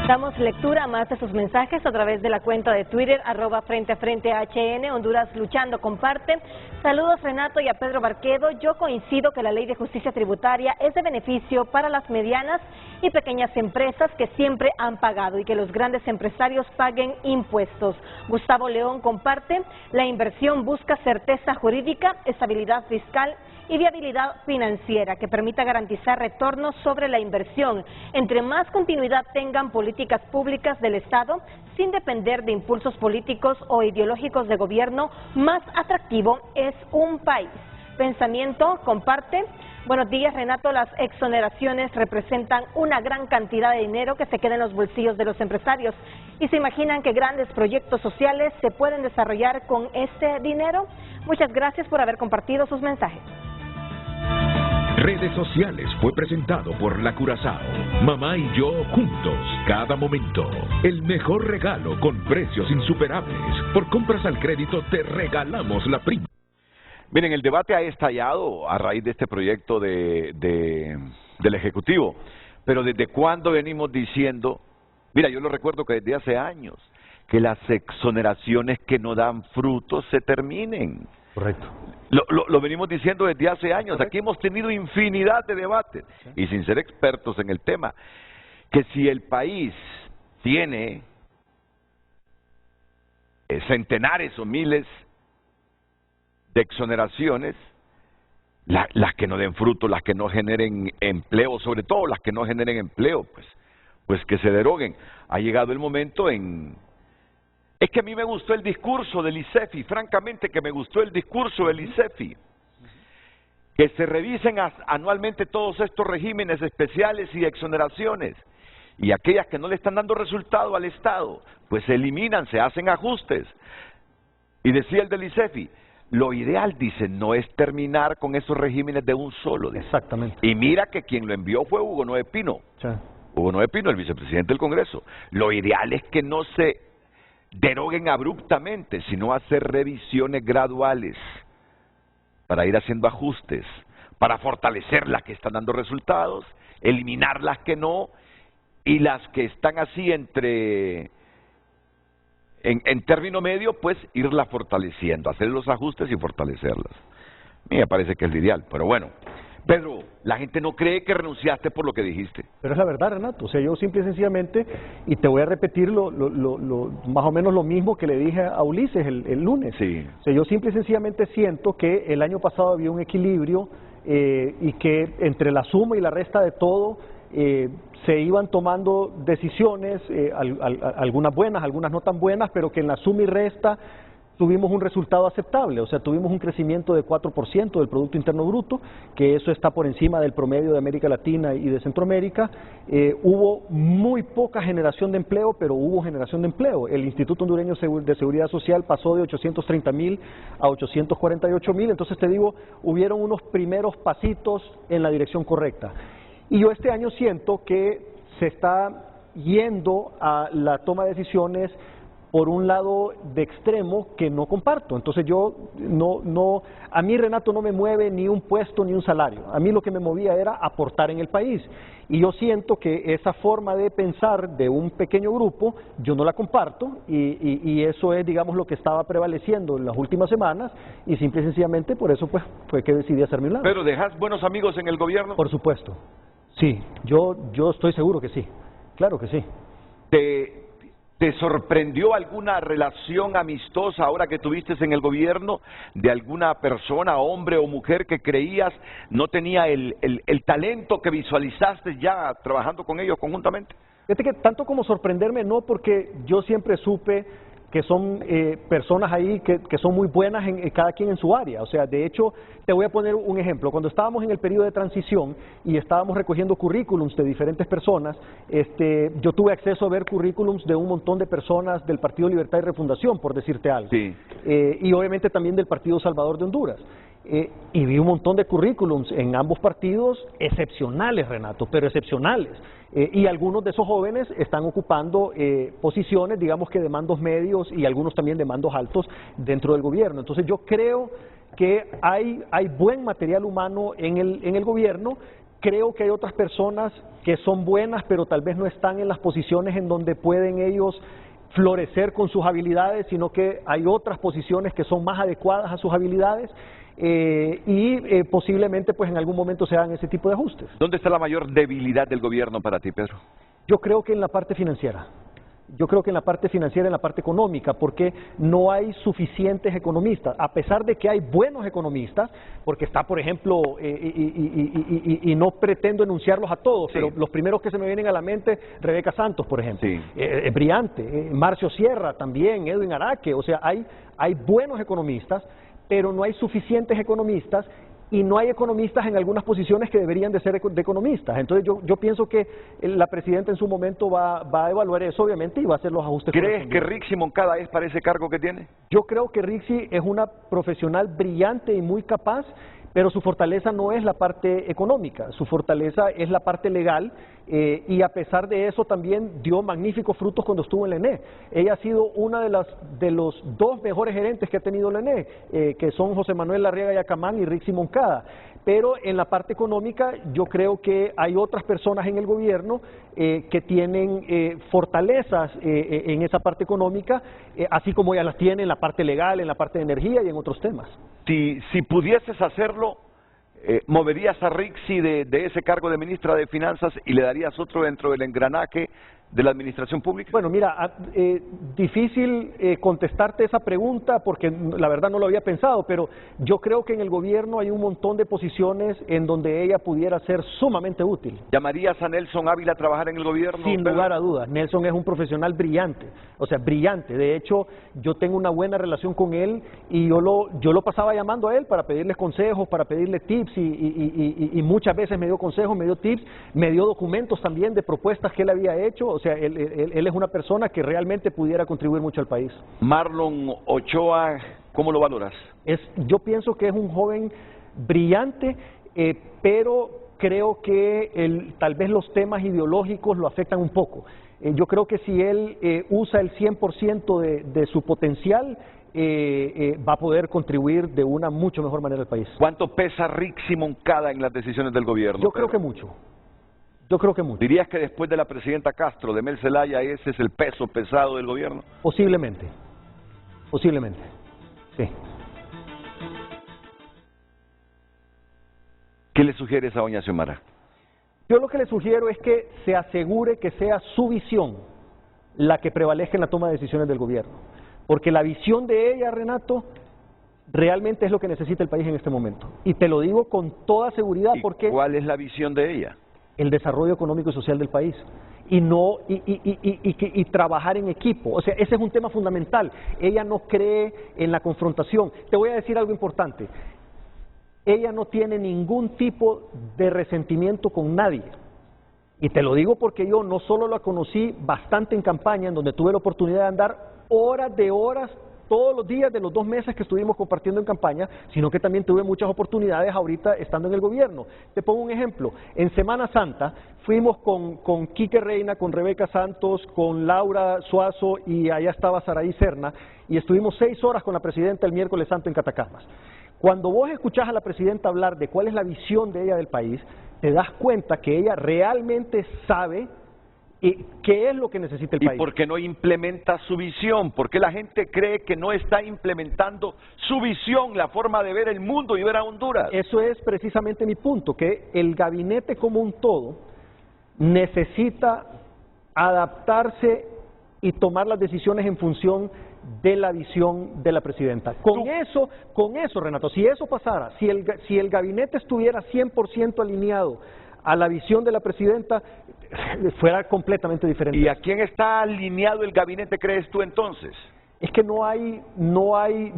[SPEAKER 5] Damos lectura a más de sus mensajes a través de la cuenta de Twitter, @FrenteAFrenteHN, Honduras Luchando, comparte. Saludos, Renato, y a Pedro Barquedo. Yo coincido que la ley de justicia tributaria es de beneficio para las medianas y pequeñas empresas que siempre han pagado y que los grandes empresarios paguen impuestos. Gustavo León comparte. La inversión busca certeza jurídica, estabilidad fiscal y viabilidad financiera que permita garantizar retornos sobre la inversión. Entre más continuidad tengan políticas públicas del Estado, sin depender de impulsos políticos o ideológicos de gobierno, más atractivo es un país. Pensamiento comparte. Buenos días, Renato. Las exoneraciones representan una gran cantidad de dinero que se queda en los bolsillos de los empresarios. ¿Y se imaginan que grandes proyectos sociales se pueden desarrollar con este dinero? Muchas gracias por haber compartido sus mensajes.
[SPEAKER 4] redes sociales fue presentado por La Curazao. Mamá y yo juntos, cada momento. El mejor regalo con precios insuperables. Por compras al crédito te regalamos la prima.
[SPEAKER 1] Miren, el debate ha estallado a raíz de este proyecto del Ejecutivo. Pero ¿desde cuándo venimos diciendo? Mira, yo lo recuerdo que desde hace años, que las exoneraciones que no dan frutos se terminen.
[SPEAKER 2] Correcto.
[SPEAKER 1] Lo venimos diciendo desde hace años. Aquí hemos tenido infinidad de debates, y sin ser expertos en el tema, que si el país tiene centenares o miles de exoneraciones, las que no den fruto, las que no generen empleo, sobre todo las que no generen empleo, pues que se deroguen. Ha llegado el momento en... Es que a mí me gustó el discurso del ICEFI, francamente que me gustó el discurso del ICEFI. Que se revisen anualmente todos estos regímenes especiales y exoneraciones. Y aquellas que no le están dando resultado al Estado, pues se eliminan, se hacen ajustes. Y decía el del ICEFI, lo ideal, dice, no es terminar con esos regímenes de un solo. Dice.
[SPEAKER 2] Exactamente.
[SPEAKER 1] Y mira que quien lo envió fue Hugo Noé Pino. Sí. Hugo Noé Pino, el vicepresidente del Congreso. Lo ideal es que no se deroguen abruptamente, sino hacer revisiones graduales para ir haciendo ajustes, para fortalecer las que están dando resultados, eliminar las que no, y las que están así en término medio, pues irlas fortaleciendo, hacer los ajustes y fortalecerlas. A mí me parece que es lo ideal, pero bueno. Pedro, la gente no cree que renunciaste por lo que dijiste.
[SPEAKER 2] Pero es la verdad, Renato. O sea, yo simple y sencillamente, y te voy a repetir más o menos lo mismo que le dije a Ulises el lunes.
[SPEAKER 1] Sí.
[SPEAKER 2] O sea, yo simple y sencillamente siento que el año pasado había un equilibrio y que entre la suma y la resta de todo se iban tomando decisiones, algunas buenas, algunas no tan buenas, pero que en la suma y resta tuvimos un resultado aceptable. O sea, tuvimos un crecimiento de 4% del Producto Interno Bruto, que eso está por encima del promedio de América Latina y de Centroamérica. Hubo muy poca generación de empleo, pero hubo generación de empleo. El Instituto Hondureño de Seguridad Social pasó de 830,000 a 848,000, entonces te digo, hubieron unos primeros pasitos en la dirección correcta. Y yo este año siento que se está yendo a la toma de decisiones por un lado de extremo que no comparto. Entonces yo a mí, Renato, no me mueve ni un puesto ni un salario. A mí lo que me movía era aportar en el país. Y yo siento que esa forma de pensar de un pequeño grupo, yo no la comparto, y eso es, digamos, lo que estaba prevaleciendo en las últimas semanas, y simple y sencillamente por eso pues fue que decidí hacerme un lado.
[SPEAKER 1] ¿Pero dejas buenos amigos en el gobierno?
[SPEAKER 2] Por supuesto. Sí, yo estoy seguro que sí. Claro que sí.
[SPEAKER 1] ¿Te sorprendió alguna relación amistosa ahora que tuviste en el gobierno de alguna persona, hombre o mujer, que creías no tenía el talento que visualizaste ya trabajando con ellos conjuntamente?
[SPEAKER 2] Fíjate que tanto como sorprenderme, no, porque yo siempre supe que son personas ahí que son muy buenas en cada quien en su área. O sea, de hecho, te voy a poner un ejemplo. Cuando estábamos en el periodo de transición y estábamos recogiendo currículums de diferentes personas, yo tuve acceso a ver currículums de un montón de personas del Partido Libertad y Refundación, por decirte algo. Sí. Y obviamente también del Partido Salvador de Honduras. Y vi un montón de currículums en ambos partidos excepcionales, Renato, pero excepcionales. Y algunos de esos jóvenes están ocupando posiciones, digamos que de mandos medios y algunos también de mandos altos dentro del gobierno. Entonces yo creo que hay buen material humano en el gobierno. Creo que hay otras personas que son buenas, pero tal vez no están en las posiciones en donde pueden ellos florecer con sus habilidades, sino que hay otras posiciones que son más adecuadas a sus habilidades. Posiblemente pues en algún momento se hagan ese tipo de ajustes.
[SPEAKER 1] ¿Dónde está la mayor debilidad del gobierno para ti, Pedro?
[SPEAKER 2] Yo creo que en la parte financiera. Yo creo que en la parte financiera, en la parte económica, porque no hay suficientes economistas, a pesar de que hay buenos economistas, porque está, por ejemplo, y no pretendo enunciarlos a todos, sí, pero los primeros que se me vienen a la mente, Rebeca Santos, por ejemplo, sí, brillante, Marcio Sierra también, Edwin Araque, o sea, hay buenos economistas, pero no hay suficientes economistas, y no hay economistas en algunas posiciones que deberían de ser de economistas. Entonces yo pienso que la presidenta en su momento va a evaluar eso, obviamente, y va a hacer los ajustes.
[SPEAKER 1] ¿Crees que Rixi Moncada es para ese cargo que tiene?
[SPEAKER 2] Yo creo que Rixi es una profesional brillante y muy capaz, pero su fortaleza no es la parte económica, su fortaleza es la parte legal, y a pesar de eso también dio magníficos frutos cuando estuvo en la ENE. Ella ha sido una de los dos mejores gerentes que ha tenido la ENE, que son José Manuel Larriaga Yacamán y Rixi Moncada. Pero en la parte económica yo creo que hay otras personas en el gobierno que tienen fortalezas en esa parte económica, así como ella las tiene en la parte legal, en la parte de energía y en otros temas.
[SPEAKER 1] Si pudieses hacerlo, ¿moverías a Rixi de ese cargo de ministra de Finanzas y le darías otro dentro del engranaje de la administración pública?
[SPEAKER 2] Bueno, mira, difícil contestarte esa pregunta porque la verdad no lo había pensado, pero yo creo que en el gobierno hay un montón de posiciones en donde ella pudiera ser sumamente útil.
[SPEAKER 1] ¿Llamarías a Nelson Ávila a trabajar en el gobierno?
[SPEAKER 2] Sin lugar a dudas, Nelson es un profesional brillante, o sea, brillante. De hecho, yo tengo una buena relación con él y yo lo pasaba llamando a él para pedirle consejos, para pedirle tips y muchas veces me dio consejos, me dio tips, me dio documentos también de propuestas que él había hecho. O sea, él es una persona que realmente pudiera contribuir mucho al país.
[SPEAKER 1] Marlon Ochoa, ¿cómo lo valoras?
[SPEAKER 2] Yo pienso que es un joven brillante, pero creo que tal vez los temas ideológicos lo afectan un poco. Yo creo que si él usa el 100% de su potencial, va a poder contribuir de una mucho mejor manera al país.
[SPEAKER 1] ¿Cuánto pesa Rixi Moncada en las decisiones del gobierno?
[SPEAKER 2] Yo creo que mucho. Yo creo que mucho.
[SPEAKER 1] ¿Dirías que después de la presidenta Castro, de Mel Zelaya, ese es el peso pesado del gobierno?
[SPEAKER 2] Posiblemente, posiblemente, sí.
[SPEAKER 1] ¿Qué le sugieres a doña Xiomara?
[SPEAKER 2] Yo lo que le sugiero es que se asegure que sea su visión la que prevalezca en la toma de decisiones del gobierno. Porque la visión de ella, Renato, realmente es lo que necesita el país en este momento. Y te lo digo con toda seguridad porque...
[SPEAKER 1] ¿Cuál es la visión de ella?
[SPEAKER 2] El desarrollo económico y social del país y trabajar en equipo. O sea, ese es un tema fundamental. Ella no cree en la confrontación. Te voy a decir algo importante. Ella no tiene ningún tipo de resentimiento con nadie. Y te lo digo porque yo no solo la conocí bastante en campaña, en donde tuve la oportunidad de andar horas de horas todos los días de los 2 meses que estuvimos compartiendo en campaña, sino que también tuve muchas oportunidades ahorita estando en el gobierno. Te pongo un ejemplo. En Semana Santa fuimos con Quique Reina, con Rebeca Santos, con Laura Suazo y allá estaba Saraí Serna y estuvimos 6 horas con la presidenta el miércoles santo en Catacamas. Cuando vos escuchás a la presidenta hablar de cuál es la visión de ella del país, te das cuenta que ella realmente sabe qué es lo que necesita el país.
[SPEAKER 1] ¿Y por qué no implementa su visión? ¿Por qué la gente cree que no está implementando su visión, la forma de ver el mundo y ver a Honduras?
[SPEAKER 2] Eso es precisamente mi punto, que el gabinete como un todo necesita adaptarse y tomar las decisiones en función de la visión de la presidenta. Con eso, Renato, si eso pasara, si el gabinete estuviera 100% alineado a la visión de la presidenta, fuera completamente diferente.
[SPEAKER 1] ¿Y a quién está alineado el gabinete, crees tú entonces?
[SPEAKER 2] Es que no hay,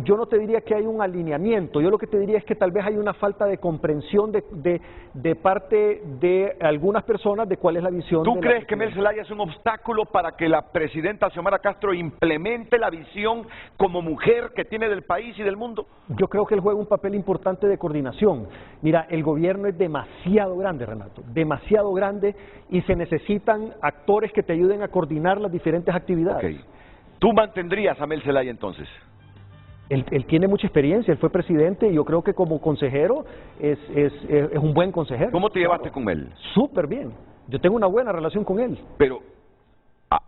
[SPEAKER 2] yo no te diría que hay un alineamiento, yo lo que te diría es que tal vez hay una falta de comprensión de parte de algunas personas de cuál es la visión.
[SPEAKER 1] ¿Tú crees que Mel Zelaya es un obstáculo para que la presidenta Xiomara Castro implemente la visión como mujer que tiene del país y del mundo?
[SPEAKER 2] Yo creo que él juega un papel importante de coordinación. Mira, el gobierno es demasiado grande, Renato, demasiado grande y se necesitan actores que te ayuden a coordinar las diferentes actividades.
[SPEAKER 1] Okay. ¿Tú mantendrías a Mel Zelaya entonces?
[SPEAKER 2] Él tiene mucha experiencia, él fue presidente y yo creo que como consejero es un buen consejero.
[SPEAKER 1] ¿Cómo te llevaste con él?
[SPEAKER 2] Súper bien, yo tengo una buena relación con él.
[SPEAKER 1] Pero,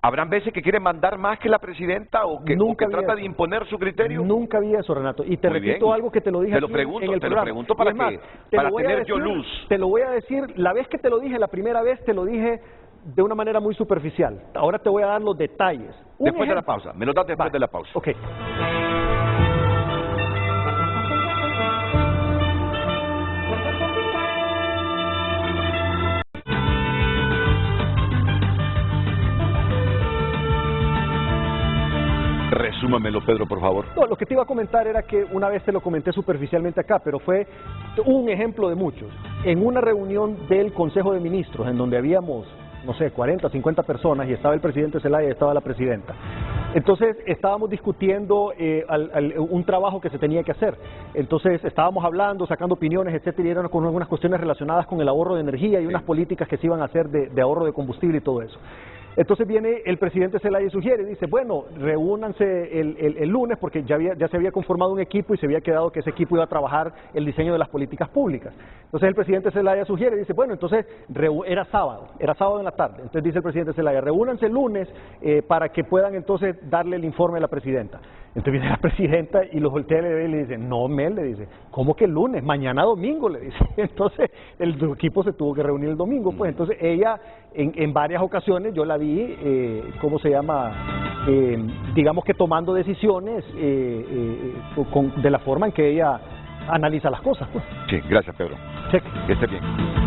[SPEAKER 1] ¿habrán veces que quiere mandar más que la presidenta o que trata de imponer su criterio?
[SPEAKER 2] Nunca vi eso, Renato, y te repito algo que te lo dije
[SPEAKER 1] en el programa. Te lo pregunto para tener yo luz.
[SPEAKER 2] Te lo voy a decir, la vez que te lo dije, la primera vez te lo dije de una manera muy superficial. Ahora te voy a dar los detalles.
[SPEAKER 1] Después de la pausa, me lo das después de la pausa.
[SPEAKER 2] Ok.
[SPEAKER 1] Resúmamelo, Pedro, por favor.
[SPEAKER 2] No, lo que te iba a comentar era que una vez te lo comenté superficialmente acá, pero fue un ejemplo de muchos. En una reunión del Consejo de Ministros, en donde habíamos, no sé, 40, 50 personas, y estaba el presidente Zelaya y estaba la presidenta. Entonces estábamos discutiendo un trabajo que se tenía que hacer. Entonces estábamos hablando, sacando opiniones, etcétera, y eran con algunas cuestiones relacionadas con el ahorro de energía y unas políticas que se iban a hacer de ahorro de combustible y todo eso. Entonces viene el presidente Zelaya y sugiere, dice, bueno, reúnanse el lunes, porque ya se había conformado un equipo y se había quedado que ese equipo iba a trabajar el diseño de las políticas públicas. Entonces el presidente Zelaya sugiere, dice, bueno, entonces era sábado en la tarde. Entonces dice el presidente Zelaya, reúnanse el lunes para que puedan entonces darle el informe a la presidenta. Entonces viene la presidenta y lo voltea y le dice, no, Mel, le dice, ¿cómo que el lunes? Mañana domingo, le dice. Entonces el equipo se tuvo que reunir el domingo, pues. Entonces ella, en varias ocasiones, yo la vi, ¿cómo se llama? Digamos que tomando decisiones de la forma en que ella analiza las cosas, pues.
[SPEAKER 1] Sí, gracias, Pedro.
[SPEAKER 2] Cheque.
[SPEAKER 1] Que esté bien.